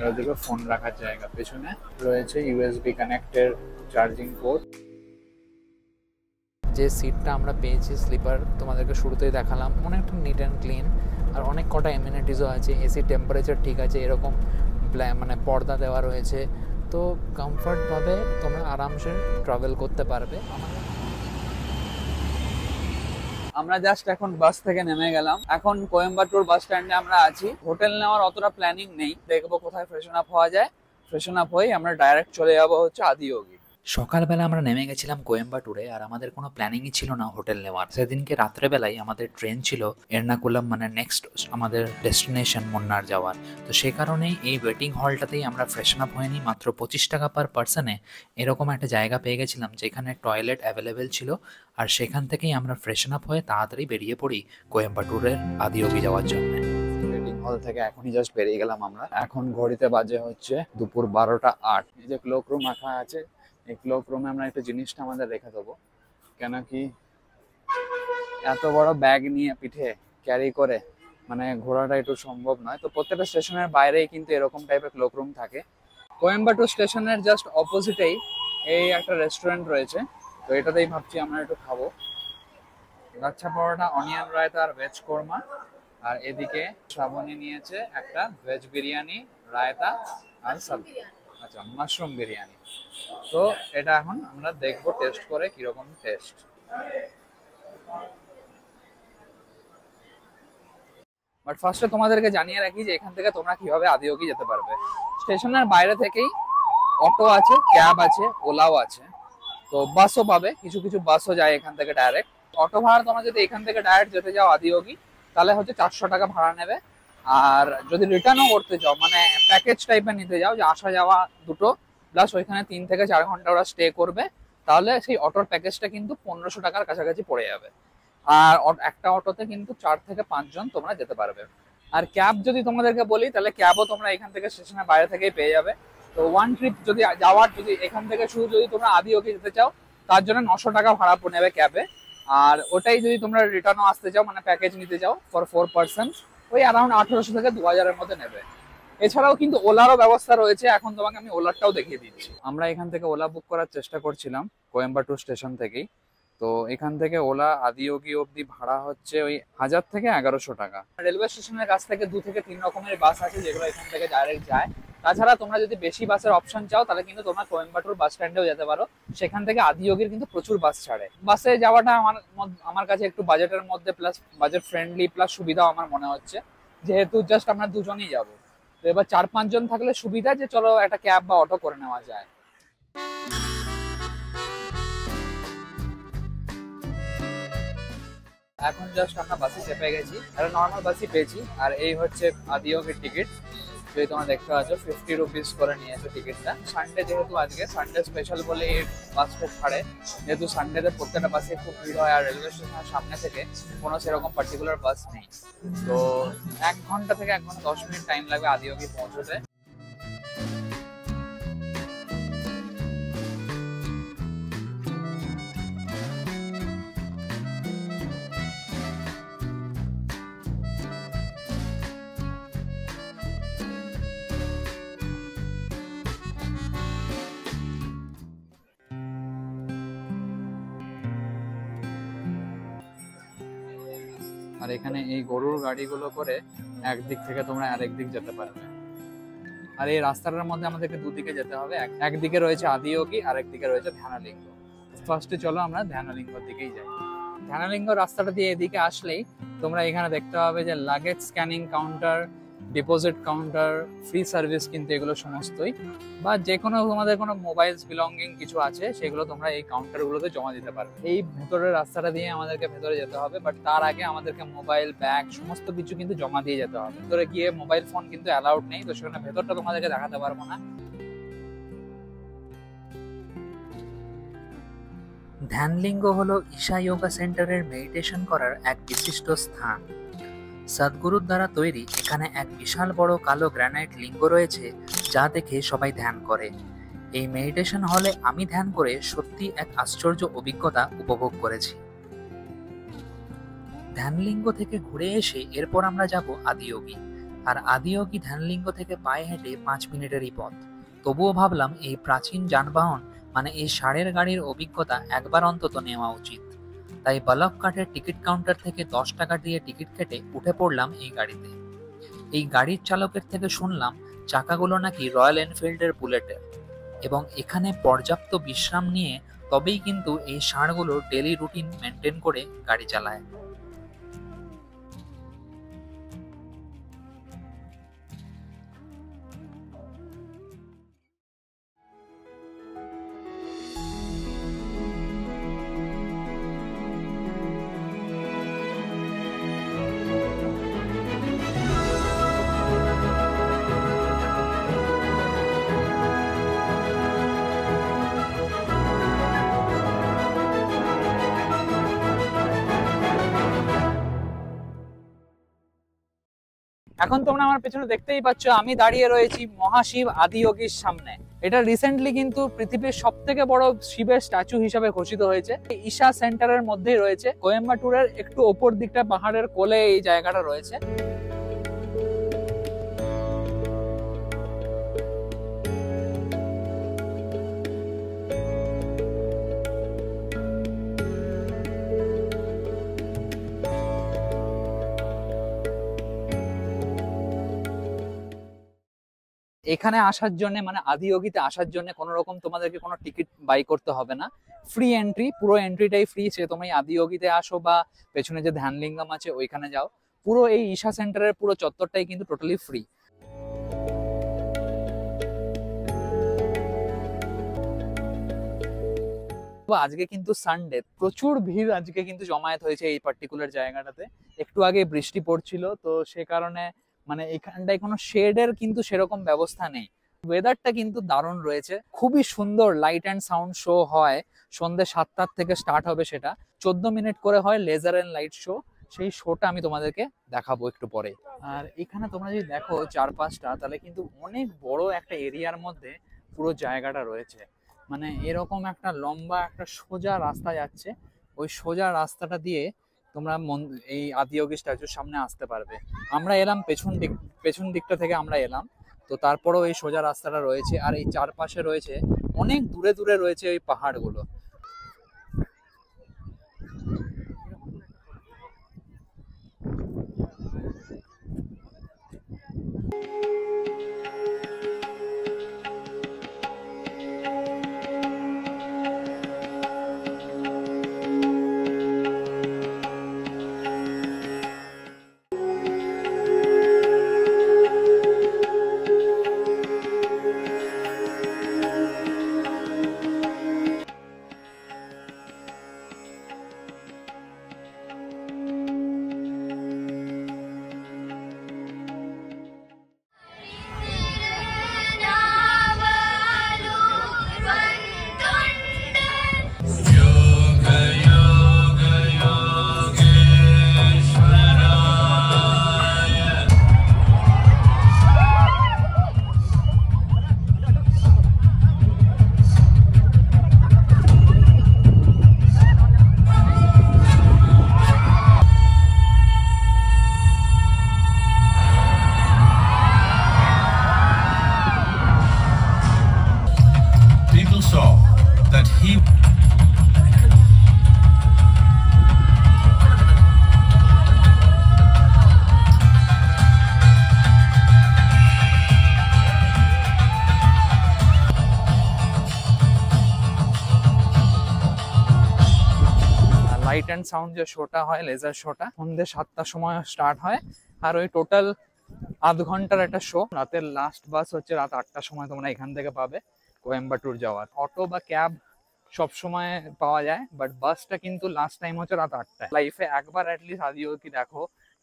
ওদিকে ফোন রাখার জায়গা। পেছনে রয়েছে ইউএসবি কানেক্টের চার্জিং পোর্ট। যে সিটটা আমরা পেয়েছি স্লিপার তোমাদেরকে শুরুতেই দেখালাম, অনেকটা নিট অ্যান্ড ক্লিন আর অনেক কটা এমিনিটিসও আছে। এসি টেম্পারেচার ঠিক আছে, এরকম মানে পর্দা দেওয়া রয়েছে। তো কমফর্টভাবে তোমরা আরামসে ট্রাভেল করতে পারবে। আমরা জাস্ট এখন বাস থেকে নেমে গেলাম। এখন কোয়েম্বাটুর বাস স্ট্যান্ডে আমরা আছি। হোটেল নেওয়ার অতটা প্ল্যানিং নেই, দেখবো কোথায় ফ্রেশন আপ হওয়া যায়। ফ্রেশন আপ হয়ে আমরা ডাইরেক্ট চলে যাবো হচ্ছে আদিযোগী। সকালবেলা আমরা নেমে গেছিলাম কোয়েম্বাটুরে, আর আমাদের কোনো প্ল্যানিংই ছিল না হোটেল নেওয়ার। সেদিনকে রাত্রেবেলায় আমাদের ট্রেন ছিল এর্নাকুলাম, মানে নেক্সট আমাদের ডেস্টিনেশন মুন্নার যাওয়ার। তো সে কারণেই এই ওয়েটিং হলটাতেই আমরা ফ্রেশন আপ হয়ে নিই। মাত্র 25 টাকা পার পার্সনে এরকম একটা জায়গা পেয়ে গেছিলাম যেখানে টয়লেট অ্যাভেলেবেল ছিল। আর সেখান থেকেই আমরা ফ্রেশন আপ হয়ে তাড়াতাড়ি বেরিয়ে পড়ি কোয়েম্বাটুরের আদিযোগী যাওয়ার জন্য। ওয়েটিং হল থেকে এখনই জাস্ট বেরিয়ে গেলাম আমরা। এখন ঘড়িতে বাজে হচ্ছে দুপুর 12টা 8। এই যে ক্লোক রুম রাখা আছে, এই ক্লোক রুমে আমরা একটা জিনিসটা আমাদের রেখে দেবো, কেন কি এত বড় ব্যাগ নিয়ে পিঠে ক্যারি করে মানে ঘোরাটা একটু সম্ভব নয়। তো প্রত্যেকটা স্টেশনের বাইরেই কিন্তু এরকম টাইপের ক্লোক রুম থাকে। কোয়েম্বাটুর স্টেশনের জাস্ট অপোজিটেই এই একটা রেস্টুরেন্ট রয়েছে। তো এটাতেই ভাবছি আমরা একটু খাবো। লাচ্ছা পরোটা, অনিয়ন রায়তা আর ভেজ কোরমা। আর এদিকে শ্রাবণী নিয়েছে একটা ভেজ বিরিয়ানি, রায়তা আর সবজি, আচ্ছা মাশরুম বিরিয়ানি। তো এটা এখন আমরা দেখবো টেস্ট করে কিরকম টেস্ট। বাট ফার্স্টে তোমাদেরকে জানিয়ে রাখি যে এখান থেকে তোমরা কিভাবে আদিযোগী যেতে পারবে। স্টেশনের বাইরে থেকেই অটো আছে, ক্যাব আছে, ওলাও আছে। তো বাসও পাবে, কিছু কিছু বাসও যায় এখান থেকে ডাইরেক্ট। অটো ভাড়া তোমরা যদি এখান থেকে ডাইরেক্ট যেতে যাও আদিযোগী, তাহলে হচ্ছে 400 টাকা ভাড়া নেবে। আর যদি রিটার্নও করতে চাও, মানে প্যাকেজ টাইপের নিতে যাও যে আসা যাওয়া দুটো প্লাস ওইখানে 3 থেকে 4 ঘন্টা ওরা স্টে করবে, তাহলে সেই অটোর প্যাকেজটা কিন্তু 1500 টাকার কাছাকাছি পড়ে যাবে। আর একটা অটোতে কিন্তু 4 থেকে 5 জন তোমরা যেতে পারবে। আর ক্যাব যদি তোমাদেরকে বলি, তাহলে ক্যাবও তোমরা এখান থেকে স্টেশনের বাইরে থেকেই পেয়ে যাবে। তো ওয়ান ট্রিপ যদি যাওয়ার, যদি এখান থেকে শুধু যদি তোমরা আদিযোগী যেতে চাও, তার জন্য 900 টাকা ভাড়া নেবে ক্যাবে। আর ওটাই যদি তোমরা রিটার্নও আসতে চাও, মানে প্যাকেজ নিতে চাও ফর 4 পার্সন, ওই অ্যারাউন্ড 1800 থেকে 2000-এর মধ্যে নেবে। এছাড়াও কিন্তু ওলারও ব্যবস্থা রয়েছে, এখন তোমাকে আমি ওলারটাও দেখিয়ে দিচ্ছি। আমরা এখান থেকে ওলা বুক করার চেষ্টা করছিলাম কোয়েম্বাটুর স্টেশন থেকেই। তো এখান থেকে ওলা আদিয়োগী অবধি ভাড়া হচ্ছে ওই 1000 থেকে 1100 টাকা। রেলওয়ে স্টেশনের কাছ থেকে 2 থেকে 3 রকমের বাস আছে যেগুলো এখান থেকে ডাইরেক্ট যায়। তাছাড়া তোমরা যদি বেশি বাসের অপশন চাও তাহলে কিন্তু তোমরা কোয়েম্বাটুর বাস স্ট্যান্ডেও যেতে পারো, সেখান থেকে আদিয়োগীর কিন্তু প্রচুর বাস ছাড়ে। বাসে যাওয়াটা আমার কাছে একটু বাজেটের মধ্যে প্লাস বাজেট ফ্রেন্ডলি প্লাস সুবিধাও আমার মনে হচ্ছে, যেহেতু জাস্ট আমরা দুজনই যাবো। তো এবার 4-5 জন থাকলে সুবিধা যে চলো একটা ক্যাব বা অটো করে নেওয়া যায়। এখন জাস্ট আমরা বাসে চেপে গেছি, একটা নর্মাল বাসই পেয়েছি। আর এই হচ্ছে আদিয়োগীর টিকিট, যদি তোমরা দেখতে পাচ্ছ 50 রুপিস করে নিয়েছে টিকিটটা। সানডে যেহেতু আজকে সানডে স্পেশাল বলে এই বাসটা ছাড়ে, যেহেতু সানডেতে প্রত্যেকটা বাসে খুব ভিড় হয় আর রেলওয়ে স্টেশনের সামনে থেকে কোনো সেরকম পার্টিকুলার বাস নেই। তো 1 ঘন্টা থেকে 1 ঘন্টা 10 মিনিট টাইম লাগবে আদিয়োগী পৌঁছতে। আর এখানে এই গরুর গাড়িগুলো করে একদিক থেকে তোমরা আরেক দিক যেতে পারবে। আর এই রাস্তাটার মধ্যে আমাদেরকে দুদিকে যেতে হবে, একদিকে রয়েছে আদিয়োগী আর একদিকে রয়েছে ধ্যানলিঙ্গ। ফার্স্টে চলো আমরা ধ্যানলিঙ্গর দিকেই যাই। ধ্যানলিঙ্গ রাস্তাটা দিয়ে এদিকে আসলেই তোমরা এখানে দেখতে পাবে যে luggage scanning counter, deposit counter, free service কিন্তু এগুলো সমস্তই, বা যে কোনো তোমাদের কোনো মোবাইলস বিলঙ্গিং কিছু আছে সেগুলো তোমরা এই কাউন্টারগুলোতে জমা দিতে পারবে। এই ভেতরের রাস্তাটা দিয়ে আমাদেরকে ভেতরে যেতে হবে, বাট তার আগে আমাদেরকে মোবাইল, ব্যাগ সমস্ত কিছু কিন্তু জমা দিয়ে যেতে হবে। ভেতরে গিয়ে মোবাইল ফোন কিন্তু অ্যালাউড নেই, তো সেখানে ভেতরটা তোমাদেরকে দেখাতে পারবো না। ধ্যানলিঙ্গ হলো ঈশা যোগা সেন্টারের মেডিটেশন করার এক বিশিষ্ট স্থান। সদ্গুরুর দ্বারা তৈরি এখানে এক বিশাল বড় কালো গ্রানাইট লিঙ্গ রয়েছে, যা দেখে সবাই ধ্যান করে। এই মেডিটেশন হলে আমি ধ্যান করে সত্যি এক আশ্চর্য অভিজ্ঞতা উপভোগ করেছি। ধ্যানলিঙ্গ থেকে ঘুরে এসে এরপর আমরা যাব আদিয়োগী। আর আদিয়োগী ধ্যানলিঙ্গ থেকে পায়ে হেঁটে 5 মিনিটেরই পথ। তবুও ভাবলাম এই প্রাচীন যানবাহন মানে এই ষাঁড়ের গাড়ির অভিজ্ঞতা একবার অন্তত নেওয়া উচিত। তাই বালকঘাটের টিকিট কাউন্টার থেকে 10 টাকা দিয়ে টিকিট কেটে উঠে পড়লাম এই গাড়িতে। এই গাড়ির চালকের থেকে শুনলাম চাকাগুলো নাকি রয়্যাল এনফিল্ডের বুলেটের, এবং এখানে পর্যাপ্ত বিশ্রাম নিয়ে তবেই কিন্তু এই ষাঁড়গুলো ডেলি রুটিন মেনটেন করে গাড়ি চালায়। এখন তোমরা আমার পেছনে দেখতেই পাচ্ছ আমি দাঁড়িয়ে রয়েছি মহাশিব আদিয়োগীর সামনে। এটা রিসেন্টলি কিন্তু পৃথিবীর সব থেকে বড় শিবের স্ট্যাচু হিসাবে ঘোষিত হয়েছে। ঈশা সেন্টারের মধ্যেই রয়েছে, কোয়েম্বাটুরের একটু ওপর দিকটা পাহাড়ের কোলে এই জায়গাটা রয়েছে। এখানে আসার জন্য মানে আদিয়োগীতে আসার জন্য কোনো রকম তোমাদেরকে কোনো টিকিট বাই করতে হবে না, ফ্রি এন্ট্রি, পুরো এন্ট্রিটাই ফ্রি। সে তুমি আদিয়োগীতে আসো বা পেছনে যে ধ্যানলিঙ্গম আছে ওইখানে যাও, পুরো এই ঈশা সেন্টারের পুরো চত্বরটাই কিন্তু টোটালি ফ্রি। আজকে কিন্তু সানডে, প্রচুর ভিড় আজকে কিন্তু জমায়েত হয়েছে এই পার্টিকুলার জায়গাটাতে। একটু আগে বৃষ্টি পড়ছিল, তো সে কারণে মানে এখানটায় কোনো শেডের কিন্তু সেরকম ব্যবস্থা নেই। ওয়েদারটা কিন্তু দারুণ রয়েছে, খুবই সুন্দর। লাইট অ্যান্ড সাউন্ড শো হয় সন্ধ্যে 7টার থেকে স্টার্ট হবে, সেটা 14 মিনিট করে হয় লেজার অ্যান্ড লাইট শো। সেই শোটা আমি তোমাদেরকে দেখাবো একটু পরে। আর এখানে তোমরা যদি দেখো চারপাশটা, তাহলে কিন্তু অনেক বড় একটা এরিয়ার মধ্যে পুরো জায়গাটা রয়েছে। মানে এরকম একটা লম্বা একটা সোজা রাস্তা যাচ্ছে, ওই সোজা রাস্তাটা দিয়ে তোমরা এই আদিয়োগী স্ট্যাচুর সামনে আসতে পারবে। আমরা এলাম পেছন দিকটা থেকে আমরা এলাম, তো তারপরেও এই সোজা রাস্তাটা রয়েছে, আর এই চারপাশে রয়েছে অনেক দূরে দূরে রয়েছে ওই পাহাড়গুলো। People saw that he light and sound যে শোটা হয়, লেজার শোটা সন্ধ্যে 7টার সময় স্টার্ট হয়, আর ওই টোটাল আধ ঘন্টার একটা শো। রাতের লাস্ট বাস হচ্ছে রাত 8টার সময় তোমরা এখান থেকে পাবে কোয়েম্বাটুর যাওয়ার। অটো বা ক্যাব সব সময় পাওয়া যায়, বাট বাসটা কিন্তু লাস্ট টাইম হচ্ছে রাত 8টায়। লাইফে একবার অ্যাটলিস্ট আদিয়োগী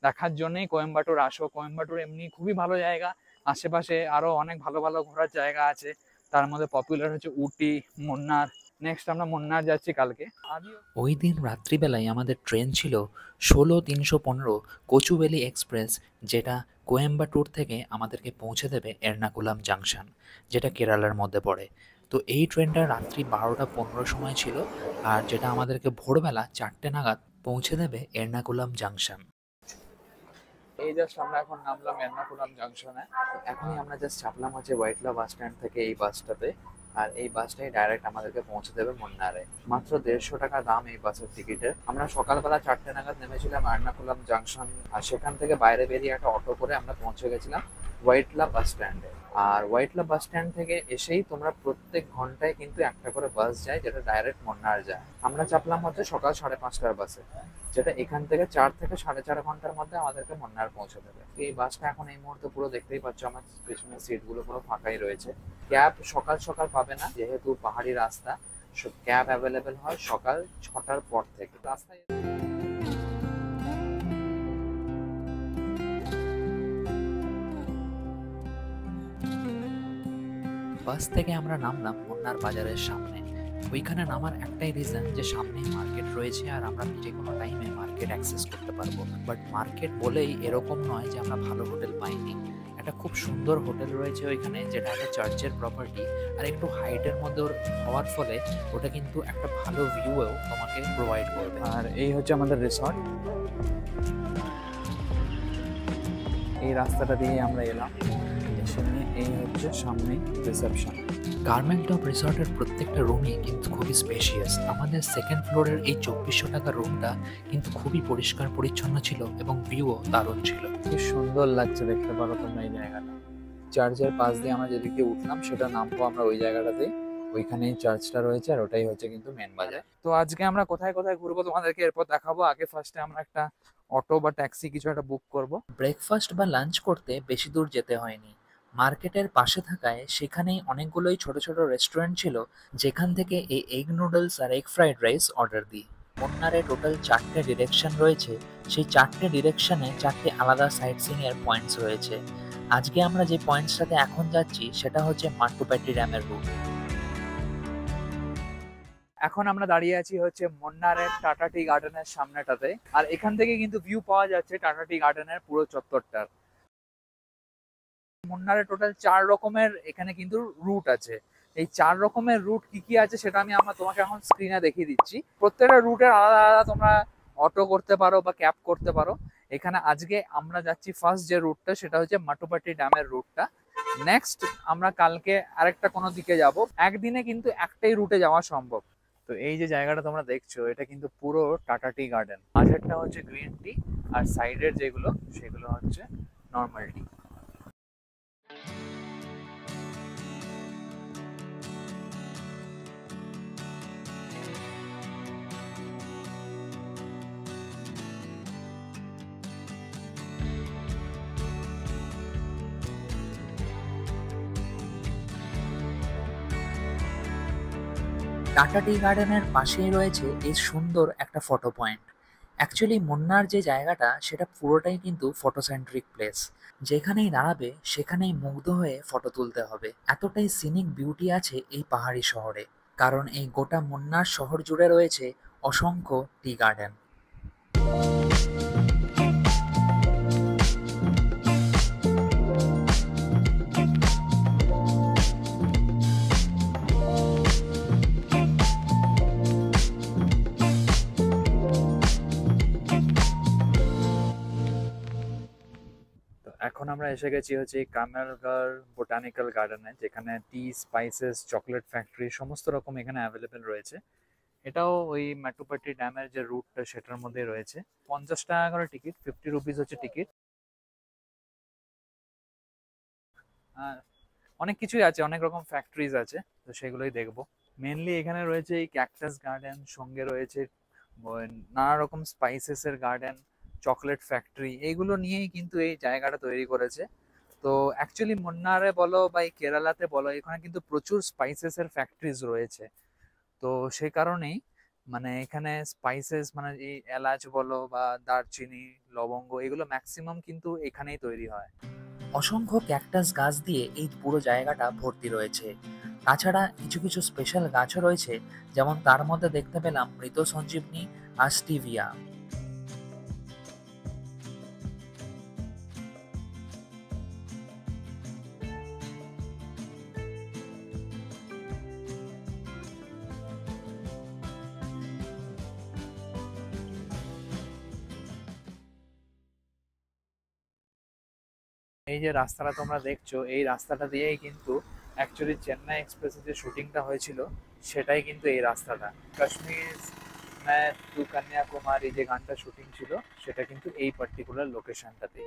দেখার জন্যই কোয়েম্বাটুর আসো। কোয়েম্বাটুর এমনি খুবই ভালো জায়গা, আশেপাশে আরো অনেক ভালো ভালো ঘোরার জায়গা আছে, তার মধ্যে পপুলার হচ্ছে উটি, মুন্নার। নেক্সট আমরা মুন্নার যাচ্ছি কালকে। ওই দিন রাত্রিবেলায় আমাদের ট্রেন ছিল 16-315 কোচুভেলি এক্সপ্রেস, যেটা কোয়েম্বাটুর থেকে আমাদেরকে পৌঁছে দেবে এর্নাকুলাম জাংশন, যেটা কেরালার মধ্যে পড়ে। তো এই ট্রেনটা রাত্রি 12টা 15 সময় ছিল, আর যেটা আমাদেরকে ভোরবেলা 4টে নাগাদ পৌঁছে দেবে এর্নাকুলাম জাংশন। এই জাস্ট আমরা এখন নামলাম এর্নাকুলাম জাংশনে। এখনই আমরা জাস্ট চাপলাম হচ্ছে ওয়াইটলা বাস স্ট্যান্ড থেকে এই বাসটাতে, আর এই বাসটাই ডাইরেক্ট আমাদেরকে পৌঁছে দেবে মুন্নারে। মাত্র 150 টাকা দাম এই বাসের টিকিটের। আমরা সকালবেলা 4টে নাগাদ নেমেছিলাম এর্নাকুলাম জাংশন, আর সেখান থেকে বাইরে বেরিয়ে একটা অটো করে আমরা পৌঁছে গেছিলাম ওয়াইটলা বাস স্ট্যান্ডে। আর ওয়াইটলা বাস স্ট্যান্ড থেকে এসেই তোমরা প্রত্যেক ঘন্টায় কিন্তু একটা করে বাস যায়, যেটা ডাইরেক্ট মুন্নার যায়। আমরা চাপলাম হচ্ছে সকাল 5:30টার বাসে, যেটা এখান থেকে 4 থেকে 4.5 ঘন্টার মধ্যে আমাদেরকে মুন্নার পৌঁছে দেবে। এই বাসটা এখন এই মুহূর্তে পুরো দেখতেই পাচ্ছ, আমার পেছনের সিটগুলো পুরো ফাঁকাই রয়েছে। ক্যাব সকাল সকাল পাবে না, যেহেতু পাহাড়ি রাস্তা, ক্যাব অ্যাভেলেবেল হয় সকাল 6টার পর থেকে। রাস্তায় বাস থেকে আমরা নামলাম মুন্নার বাজারের সামনে। ওইখানে নামার একটাই রিজন যে সামনেই মার্কেট রয়েছে, আর আমরা যে কোনো টাইমে মার্কেট অ্যাক্সেস করতে পারবো। বাট মার্কেট বলেই এরকম নয় যে আমরা ভালো হোটেল পাইনি। একটা খুব সুন্দর হোটেল রয়েছে ওইখানে, যেটা একটা চার্চের প্রপার্টি, আর একটু হাইটের মধ্যে হওয়ার ফলে ওটা কিন্তু একটা ভালো ভিউও তোমাকে প্রোভাইড করবে। আর এই হচ্ছে আমাদের রিসর্ট। এই রাস্তাটা দিয়ে আমরা এলাম, এসে নিয়ে এই হচ্ছে সামনে রিসেপশন। গার্মেন্ট অফ রিসর্টের প্রত্যেকটা রুমই কিন্তু খুবই স্পেশিয়াস। আমাদের সেকেন্ড ফ্লোরের এই 2400 টাকার রুমটা কিন্তু খুবই পরিষ্কার পরিচ্ছন্ন ছিল, এবং ভিউও দারুণ ছিল। কি সুন্দর লাগছে, দেখতে পারো তোমরা এই জায়গাটা। চার্চের পাশ দিয়ে আমরা যেদিকে উঠলাম সেটা নামবো আমরা ওই জায়গাটাতে, ওইখানেই চার্চটা রয়েছে, আর ওটাই হচ্ছে কিন্তু মেন বাজার। তো আজকে আমরা কোথায় কোথায় ঘুরবো তোমাদেরকে এরপর দেখাবো। আগে ফার্স্টে আমরা একটা অটো বা ট্যাক্সি কিছু একটা বুক করবো। ব্রেকফাস্ট বা লাঞ্চ করতে বেশি দূর যেতে হয়নি। মার্কেটের পাশে থাকায় সেখানেই অনেকগুলোই ছোট ছোট রেস্টুরেন্ট ছিল, যেখান থেকে এই এগ নুডলস আর এগ ফ্রাইড রাইস অর্ডার দিই। মুন্নারে টোটাল 4টে ডিরেকশন রয়েছে, সেই 4টে ডিরেকশনে 4টে আলাদা সাইট সিইং এর পয়েন্টস রয়েছে। আজকে আমরা যে পয়েন্টসটাতে এখন যাচ্ছি সেটা হচ্ছে মাট্টুপেট্টি ড্যামের রুট। এখন আমরা দাঁড়িয়ে আছি হচ্ছে মুন্নারের টাটা টি গার্ডেনের সামনেটাতে, আর এখান থেকে কিন্তু ভিউ পাওয়া যাচ্ছে টাটা টি গার্ডেনের পুরো চত্বরটার। মুন্নারে টোটাল 4 রকমের এখানে কিন্তু রুট আছে, এই 4 রকমের রুট কি কি আছে সেটা আমি তোমাকে এখন স্ক্রিনে দেখিয়ে দিচ্ছি। প্রত্যেকটা রুটের আলাদা আলাদা তোমরা অটো করতে পারো বা ক্যাব করতে পারো। এখানে আজকে আমরা যাচ্ছি ফার্স্ট যে রুটটা, সেটা হচ্ছে মাটুপাটি ড্যামের রুটটা। নেক্সট আমরা কালকে আরেকটা কোনো দিকে যাব। একদিনে কিন্তু একটাই রুটে যাওয়া সম্ভব। তো এই যে জায়গাটা তোমরা দেখছো, এটা কিন্তু পুরো টাটা টি গার্ডেন। মাঝেরটা হচ্ছে গ্রিন টি, আর সাইডের যেগুলো সেগুলো হচ্ছে নর্মাল টি। টাটা টি গার্ডেনের পাশেই রয়েছে এই সুন্দর একটা ফটো পয়েন্ট। অ্যাকচুয়ালি মুন্নার যে জায়গাটা সেটা পুরোটাই কিন্তু ফটোসেন্ট্রিক প্লেস। যেখানেই দাঁড়াবে সেখানেই মুগ্ধ হয়ে ফটো তুলতে হবে, এতটাই সিনিক বিউটি আছে এই পাহাড়ি শহরে। কারণ এই গোটা মুন্নার শহর জুড়ে রয়েছে অসংখ্য টি গার্ডেন। এখন আমরা এসে গেছি হচ্ছে এই কামেলগড় বোটানিক্যাল গার্ডেনে, যেখানে টি, স্পাইসেস, চকলেট ফ্যাক্টরি সমস্ত রকম এখানে অ্যাভেলেবেল রয়েছে। এটাও ওই মাটুপাটি ড্যামের যে রুটটা সেটার মধ্যে রয়েছে। 50 টাকা করে টিকিট, 50 রুপিস হচ্ছে টিকিট। আর অনেক কিছুই আছে, অনেক রকম ফ্যাক্টরিজ আছে, তো সেগুলোই দেখবো। মেনলি এখানে রয়েছে এই ক্যাকটাস গার্ডেন, সঙ্গে রয়েছে নানা রকম স্পাইসেসের গার্ডেন, চকলেট ফ্যাক্টরি, এইগুলো নিয়েই কিন্তু এই জায়গাটা তৈরি করেছে। তো অ্যাকচুয়ালি মুন্নারে বলো বা এই কেরালাতে বলো, এখানে কিন্তু প্রচুর স্পাইসেসের ফ্যাক্টরিজ রয়েছে। তো সেই কারণেই মানে এখানে স্পাইসেস মানে এই এলাচ বলো বা দারচিনি, লবঙ্গ, এগুলো ম্যাক্সিমাম কিন্তু এখানেই তৈরি হয়। অসংখ্য ক্যাকটাস গাছ দিয়ে এই পুরো জায়গাটা ভর্তি রয়েছে। তাছাড়া কিছু কিছু স্পেশাল গাছও রয়েছে, যেমন তার মধ্যে দেখতে পেলাম মৃত সঞ্জীবনী আর স্টিভিয়া। এই যে রাস্তাটা তোমরা দেখছো, এই রাস্তাটা দিয়েই কিন্তু অ্যাকচুয়ালি চেন্নাই এক্সপ্রেসের যে শুটিংটা হয়েছিল সেটাই কিন্তু এই রাস্তাটা। কাশ্মীর টু কন্যাকুমারী যে গানটা শুটিং ছিল সেটা কিন্তু এই পার্টিকুলার লোকেশনটাতে।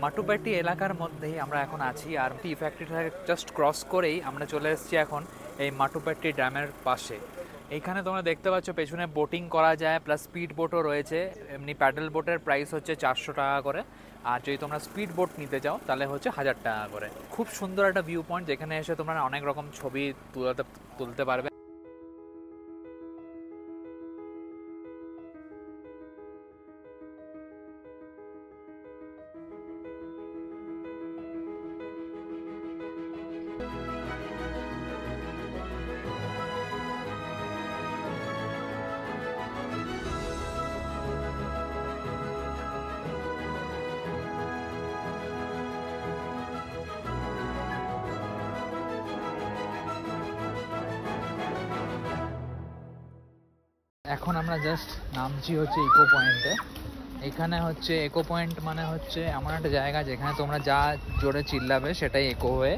মাটুপাটি এলাকার মধ্যেই আমরা এখন আছি, আর টি ফ্যাক্টরিটা জাস্ট ক্রস করেই আমরা চলে এসেছি এখন এই মাটুপাটি ড্যামের পাশে। এইখানে তোমরা দেখতে পাচ্ছ পেছনে বোটিং করা যায়, প্লাস স্পিড বোটও রয়েছে। এমনি প্যাডেল বোটের প্রাইস হচ্ছে 400 টাকা করে, আর যদি তোমরা স্পিড বোট নিতে চাও তাহলে হচ্ছে 1000 টাকা করে। খুব সুন্দর একটা ভিউ পয়েন্ট, যেখানে এসে তোমরা অনেক রকম ছবি তুলতে পারবে। এখন আমরা জাস্ট নামছি হচ্ছে ইকো পয়েন্টে। এখানে হচ্ছে ইকো পয়েন্ট মানে হচ্ছে এমন একটা জায়গা যেখানে তোমরা যা জোরে চিল্লাবে সেটাই ইকো হয়ে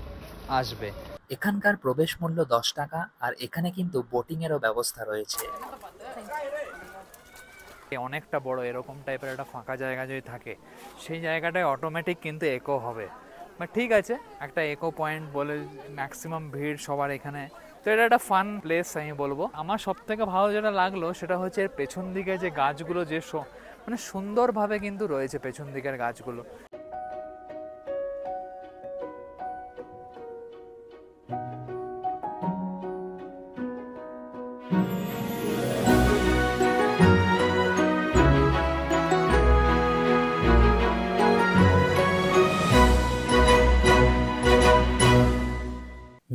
আসবে। এখানকার প্রবেশ মূল্য 10 টাকা, আর এখানে কিন্তু বোটিং এরও ব্যবস্থা রয়েছে। অনেকটা বড় এরকম টাইপের একটা ফাঁকা জায়গা যদি থাকে, সেই জায়গাটায় অটোমেটিক কিন্তু ইকো হবে। বাট ঠিক আছে, একটা ইকো পয়েন্ট বলে ম্যাক্সিমাম ভিড় সবার এখানে, তো এটা একটা ফান প্লেস আমি বলবো। আমার সব থেকে ভালো যেটা লাগলো সেটা হচ্ছে এর পেছন দিকে যে গাছগুলো, যে মানে সুন্দরভাবে কিন্তু রয়েছে পেছন দিকের গাছগুলো।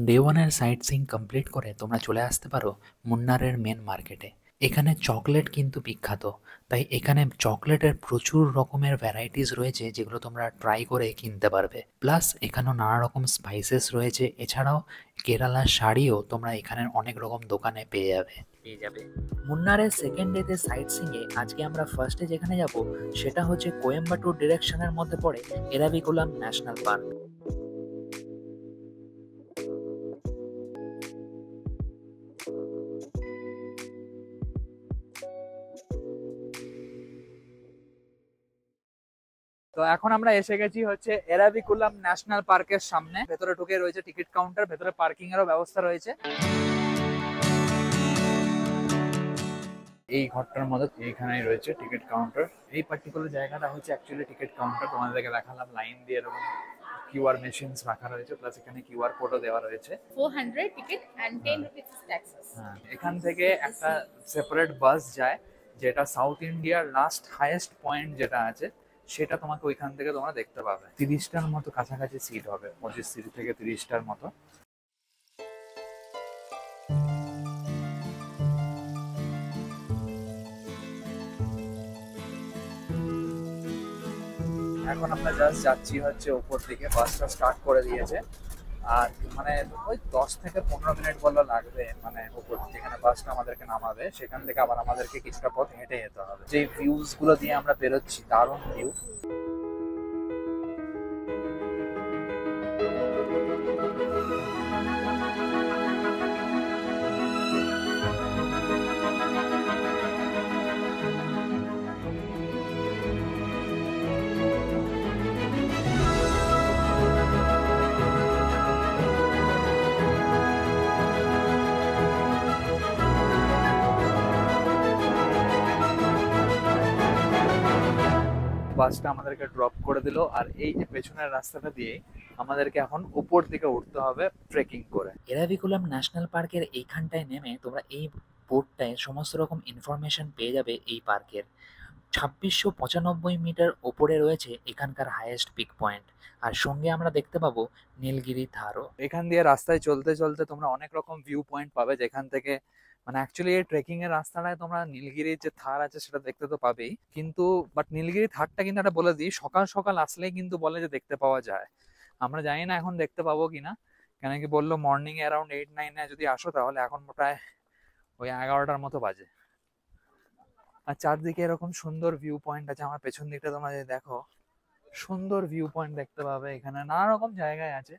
ডে ওয়ানের সাইট সিইং কমপ্লিট করে তোমরা চলে আসতে পারো মুন্নারের মেন মার্কেটে। এখানে চকলেট কিন্তু বিখ্যাত, তাই এখানে চকলেটের প্রচুর রকমের ভ্যারাইটিস রয়েছে যেগুলো তোমরা ট্রাই করে কিনতে পারবে। প্লাস এখানেও নানা রকম স্পাইসেস রয়েছে, এছাড়াও কেরালার শাড়িও তোমরা এখানের অনেক রকম দোকানে পেয়ে যাবে। মুন্নারের সেকেন্ড ডেতে সাইট সিংয়ে আজকে আমরা ফার্স্টে যেখানে যাব সেটা হচ্ছে কোয়েম্বাটুর ডিরেকশনের মধ্যে পড়ে এরাভিকুলাম ন্যাশনাল পার্ক। তো এখন আমরা এসে গেছি হচ্ছে এরাভিকুলাম ন্যাশনাল পার্কের সামনে। ভেতরে ঢুকে রয়েছে টিকিট কাউন্টার, ভেতরে পার্কিং এরও ব্যবস্থা রয়েছে। এই ঘরটার মধ্যে এইখানেই রয়েছে টিকিট কাউন্টার। এই পার্টিকুলার জায়গাটা হচ্ছে অ্যাকচুয়ালি টিকিট কাউন্টার। তোমাদেরকে দেখালাম লাইন দিয়ে এরকম কিউআর মেশিনস রাখা রয়েছে, প্লাস এখানে কিউআর কোডও দেওয়া রয়েছে। 400 ticket and 10 rupees is taxes. হ্যাঁ, এখান থেকে একটা সেপারেট বাস যায় যেটা সাউথ ইন্ডিয়ার লাস্ট হাইয়েস্ট পয়েন্ট যেটা আছে সেটা তোমাকে ওইখান থেকে তোমরা দেখতে পাবে। 30টার মতো কাছাকাছি সিট হবে, 25 সিট থেকে 30টার মতো। এখন আমরা জাস্ট যাচ্ছি হচ্ছে উপর দিকে, বাসটা স্টার্ট করে দিয়েছে। আর মানে ওই 10 থেকে 15 মিনিট বললে লাগবে, মানে উপর যেখানে বাসটা আমাদেরকে নামাবে সেখান থেকে আবার আমাদেরকে কিছুটা পথ হেঁটে যেতে হবে। যে ভিউজ গুলো দিয়ে আমরা বেরোচ্ছি, দারুণ ভিউ। বাসটা আমাদেরকে ড্রপ করে দিল, আর এই যে পেছনের রাস্তাটা দিয়ে আমাদেরকে এখন উপর দিকে উঠতে হবে ট্রেকিং করে। এরাভিকুলাম ন্যাশনাল পার্কের এইখানটায় নেমে তোমরা এই বোর্ডটায় সমস্ত রকম ইনফরমেশন পেয়ে যাবে এই পার্কের। 2695 মিটার ওপরে রয়েছে এখানকার হাইয়েস্ট পিক পয়েন্ট, আর সঙ্গে আমরা দেখতে পাবো নীলগিরি থারও। এখান দিয়ে রাস্তায় চলতে চলতে তোমরা অনেক রকম ভিউ পয়েন্ট পাবে, যেখান থেকে মানে অ্যাকচুয়ালি এই ট্রেকিং এর রাস্তাটায় তোমরা নীলগিরির যে থার আছে সেটা দেখতে তো পাবেই, কিন্তু বাট নীলগিরি থারটা কিন্তু একটা বলে দিই, সকাল সকাল আসলেই কিন্তু বলে যে দেখতে পাওয়া যায়। আমরা জানি না এখন দেখতে পাবো কিনা, কেন কি বললো মর্নিং এ অ্যারাউন্ড 8-9 যদি আসো তাহলে এখন প্রায় ওই 11টার মতো বাজে। আর চারদিকে এরকম সুন্দর ভিউ পয়েন্ট আছে। আমার পেছন দিকটা তোমরা যদি দেখো, সুন্দর ভিউ পয়েন্ট দেখতে পাবে। এখানে নানা রকম জায়গায় আছে,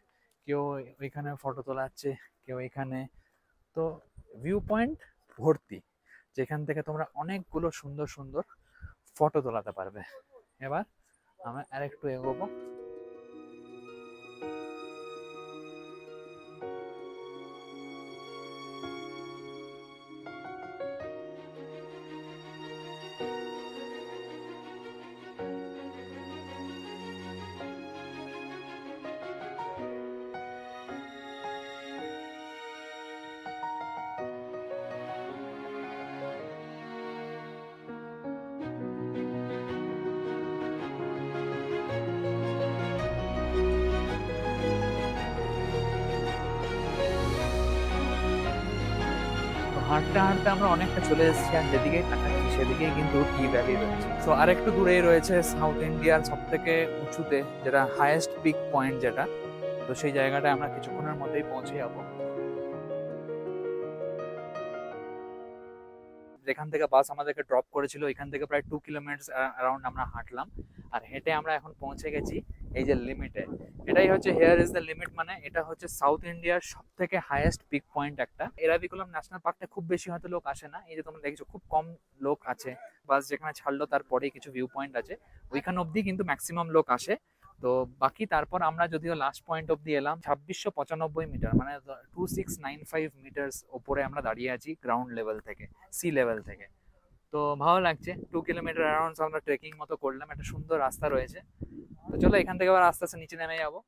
কেউ ওইখানে ফটো তোলাচ্ছে, কেউ এখানে, তো ভিউ পয়েন্ট ভর্তি, যেখান থেকে তোমরা অনেকগুলো সুন্দর সুন্দর ফটো তোলাতে পারবে। এবার আমরা আরেকটু এগোবো। হাঁটতে হাঁটতে আমরা অনেকটা চলে এসেছি, আর যেদিকেই তাকাচ্ছি সেদিকেই কিন্তু টি ভ্যালি রয়েছে। তো আরেকটু দূরেই রয়েছে সাউথ ইন্ডিয়ার সব থেকে উঁচুতে যেটা হাইয়েস্ট পিক পয়েন্ট যেটা, তো সেই জায়গাটায় আমরা কিছুক্ষণের মধ্যেই পৌঁছে যাবো। যেখান থেকে বাস আমাদেরকে ড্রপ করেছিল এখান থেকে প্রায় 2 কিলোমিটার অ্যারাউন্ড আমরা হাঁটলাম, আর হেঁটে আমরা এখন পৌঁছে গেছি এই যে লিমিটে। এটাই হচ্ছে হেয়ার ইজ দ্য লিমিট, মানে এটা হচ্ছে সাউথ ইন্ডিয়ার সব থেকে হাইয়েস্ট পিক পয়েন্ট একটা। এরাভিকুলাম ন্যাশনাল পার্কটা খুব বেশি হয়তো লোক আসে না, এই যে তোমরা দেখছো খুব কম লোক আছে। বাস যেখানে ছাড়লো তারপরেই কিছু ভিউ পয়েন্ট আছে, ওইখান অবধি কিন্তু ম্যাক্সিমাম লোক আসে। তো বাকি তারপর আমরা যদিও লাস্ট পয়েন্ট অবধি এলাম 2695 মিটার, মানে 2695 মিটার্স ওপরে আমরা দাঁড়িয়ে আছি গ্রাউন্ড লেভেল থেকে, সি লেভেল থেকে। তো ভালো লাগছে। 2 কিলোমিটার অ্যারাউন্ড আমরা ট্রেকিং মতো করলাম, একটা সুন্দর রাস্তা রয়েছে। তো চলো এখান থেকে আবার আস্তে আস্তে নিচে নেমে যাবো।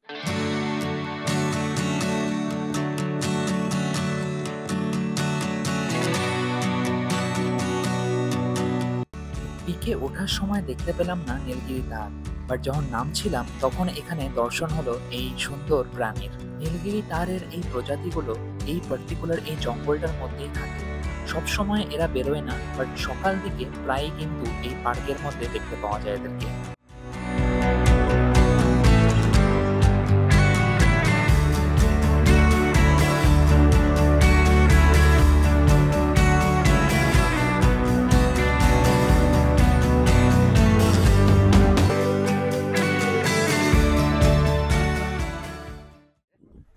পিকে ওঠার সময় দেখতে পেলাম না নীলগিরি তার, বাট যখন নামছিলাম তখন এখানে দর্শন হলো এই সুন্দর প্রাণীর। নীলগিরি তারের এই প্রজাতিগুলো এই পার্টিকুলার এই জঙ্গলটার মধ্যেই থাকে। সবসময় এরা বেরোয় না, বাট সকাল দিকে প্রায়ই কিন্তু এই পার্কের মধ্যে দেখতে পাওয়া যায় এদেরকে।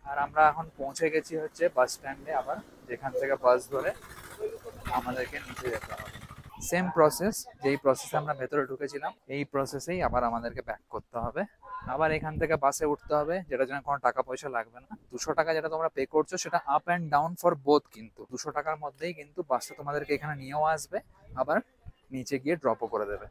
আর আমরা এখন পৌঁছে গেছি হচ্ছে বাস স্ট্যান্ডে, আবার যেখান থেকে বাস ধরে আমাদেরকে নিচে যেতে হবে। সেম প্রসেস, যেই প্রসেসে আমরা ভেতরে ঢুকেছিলাম এই প্রসেসেই আবার আমাদেরকে ব্যাক করতে হবে। আবার এখান থেকে বাসে উঠতে হবে, যেটার জন্য কোনো টাকা পয়সা লাগবে না। 200 টাকা যেটা তোমরা পে করছো সেটা up and down for both, কিন্তু 200 টাকার মধ্যেই কিন্তু বাসটা তোমাদেরকে এখানে নিয়েও আসবে, আবার নিচে গিয়ে ড্রপও করে দেবে।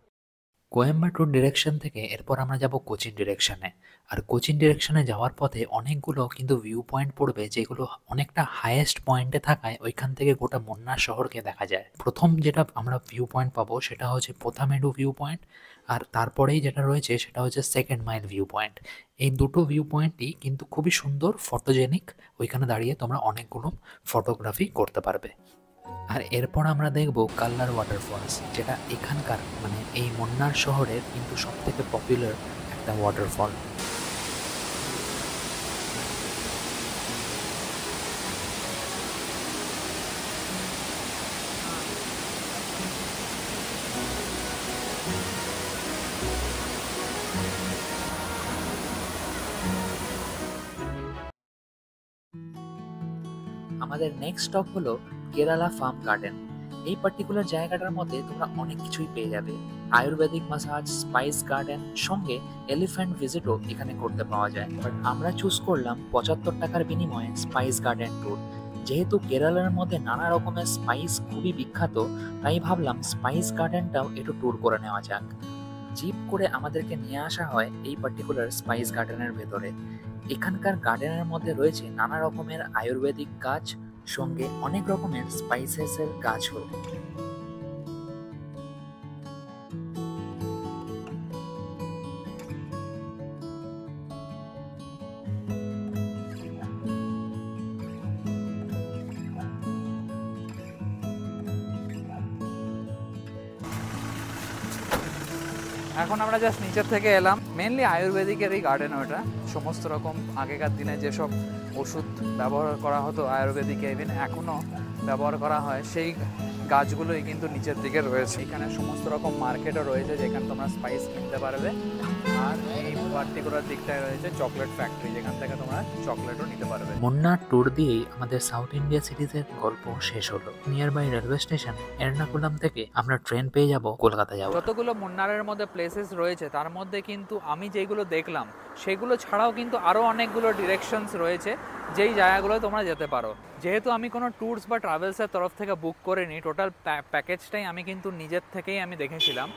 কোয়েম্বাটুর ডিরেকশন থেকে এরপর আমরা যাব কোচিন ডিরেকশনে। আর কোচিন ডিরেকশনে যাওয়ার পথে অনেকগুলো কিন্তু ভিউ পয়েন্ট পড়বে, যেগুলো অনেকটা হাইয়েস্ট পয়েন্টে থাকায় ওইখান থেকে গোটা মুন্নার শহরকে দেখা যায়। প্রথম যেটা আমরা ভিউ পয়েন্ট পাবো সেটা হচ্ছে পোথামেডু ভিউ পয়েন্ট, আর তারপরেই যেটা রয়েছে সেটা হচ্ছে সেকেন্ড মাইল ভিউ পয়েন্ট। এই দুটো ভিউ পয়েন্টই কিন্তু খুবই সুন্দর, ফটোজেনিক। ওইখানে দাঁড়িয়ে তোমরা অনেকগুলো ফটোগ্রাফি করতে পারবে। আর এরপর আমরা দেখব কাল্লার ওয়াটারফলস, যেটা এখানকার মানে এই মুন্নার শহরের কিন্তু সবথেকে পপুলার একটা ওয়াটারফল। আমাদের নেক্সট স্টপ হলো কেরালা ফার্ম গার্ডেন। এই পার্টিকুলার জায়গাটার মধ্যে তোমরা অনেক কিছুই পেয়ে যাবে। আয়ুর্বেদিক মাসাজ, স্পাইস গার্ডেন, সঙ্গে এলিফ্যান্ট ভিজিটও এখানে করতে পাওয়া যায়। বাট আমরা চুজ করলাম 75 টাকার বিনিময়ে স্পাইস গার্ডেন ট্যুর। যেহেতু কেরালার মধ্যে নানা রকমের স্পাইস খুবই বিখ্যাত, তাই ভাবলাম স্পাইস গার্ডেনটাও একটু ট্যুর করে নেওয়া যাক। জিপ করে আমাদেরকে নিয়ে আসা হয় এই পার্টিকুলার স্পাইস গার্ডেনের ভেতরে। এখানকার গার্ডেনের মধ্যে রয়েছে নানা রকমের আয়ুর্বেদিক গাছ, সঙ্গে অনেক রকমের স্পাইসেসের গাছও। এখন আমরা জাস্ট নিচের থেকে এলাম। মেনলি আয়ুর্বেদিকের এই গার্ডেন, ওটা সমস্ত রকম আগেকার দিনে যেসব ওষুধ ব্যবহার করা হতো আয়ুর্বেদিকে, ইভেন এখনও ব্যবহার করা হয়, সেই গাছগুলোই কিন্তু নিচের দিকে রয়েছে। এখানে সমস্ত রকম মার্কেটও রয়েছে যেখানে তোমরা স্পাইস কিনতে পারবে। আর এই পার্টিকুলার দিকটায় রয়েছে চকলেট ফ্যাক্টরি, যেখান থেকে তোমরা চকলেটও নিতে পারবে। মুন্নার ট্যুর দিয়েই আমাদের সাউথ ইন্ডিয়া সিরিজের গল্প শেষ হলো। Near by railway station Ernakulam থেকে আমরা ট্রেন পেয়ে যাব কলকাতা যাব। যতগুলো মুন্নারের মধ্যে প্লেসেস রয়েছে তার মধ্যে কিন্তু আমি যেগুলো দেখলাম সেগুলো ছাড়াও কিন্তু আরও অনেকগুলো ডিরেকশনস রয়েছে যেই জায়গাগুলো তোমরা যেতে পারো। যেহেতু আমি কোনো ট্যুরস বা ট্রাভেলসের তরফ থেকে বুক করিনি, টোটাল প্যাকেজটাই আমি কিন্তু নিজের থেকেই আমি দেখেছিলাম।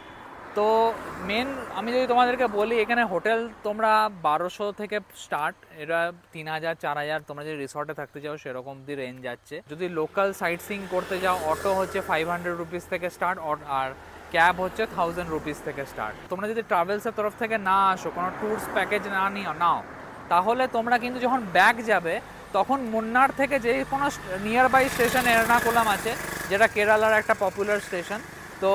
তো মেন আমি যদি তোমাদেরকে বলি, এখানে হোটেল তোমরা 1200 থেকে স্টার্ট, এটা 3000 4000, তোমরা যদি রিসর্টে থাকতে চাও সেরকম দি রেঞ্জ যাচ্ছে। যদি লোকাল সাইট সিইং করতে যাও, অটো হচ্ছে 500 রুপিস থেকে স্টার্ট, আর ক্যাব হচ্ছে 1000 রুপিস থেকে স্টার্ট। তোমরা যদি ট্রাভেলসের তরফ থেকে না আসো, কোনো ট্যুরস প্যাকেজ না নাও, তাহলে তোমরা কিন্তু যখন ব্যাক যাবে তখন মুন্নার থেকে যে কোনো নিয়ার বাই স্টেশন এর্নাকুলাম আছে, যেটা কেরালার একটা পপুলার স্টেশন, তো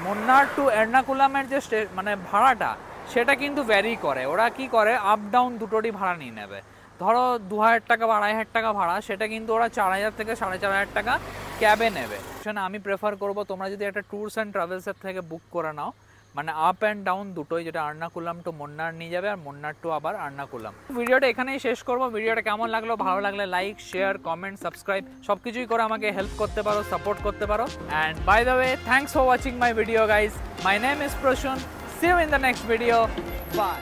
মুন্নার টু এর্নাকুলামের যে মানে ভাড়াটা সেটা কিন্তু ভ্যারি করে। ওরা কি করে, আপ ডাউন দুটোরই ভাড়া নিয়ে নেবে। ধরো 2000 টাকা বা 2500 টাকা ভাড়া, সেটা কিন্তু ওরা 4000 থেকে 4500 টাকা ক্যাবে নেবে। সেখানে আমি প্রেফার করব তোমরা যদি একটা ট্যুরস অ্যান্ড ট্রাভেলসের থেকে বুক করে নাও, মানে আপ অ্যান্ড ডাউন দুটোই, যেটা এর্নাকুলাম টু মুন্নার নিয়ে যাবে আর মুন্নার টু আবার এর্নাকুলাম। ভিডিওটা এখানেই শেষ করবো। ভিডিওটা কেমন লাগলো, ভালো লাগলে লাইক, শেয়ার, কমেন্ট, সাবস্ক্রাইব সব কিছুই করে আমাকে হেল্প করতে পারো, সাপোর্ট করতে পারো। And by the way, thanks for watching my video guys. My name is Prasun. See you in the next video. By.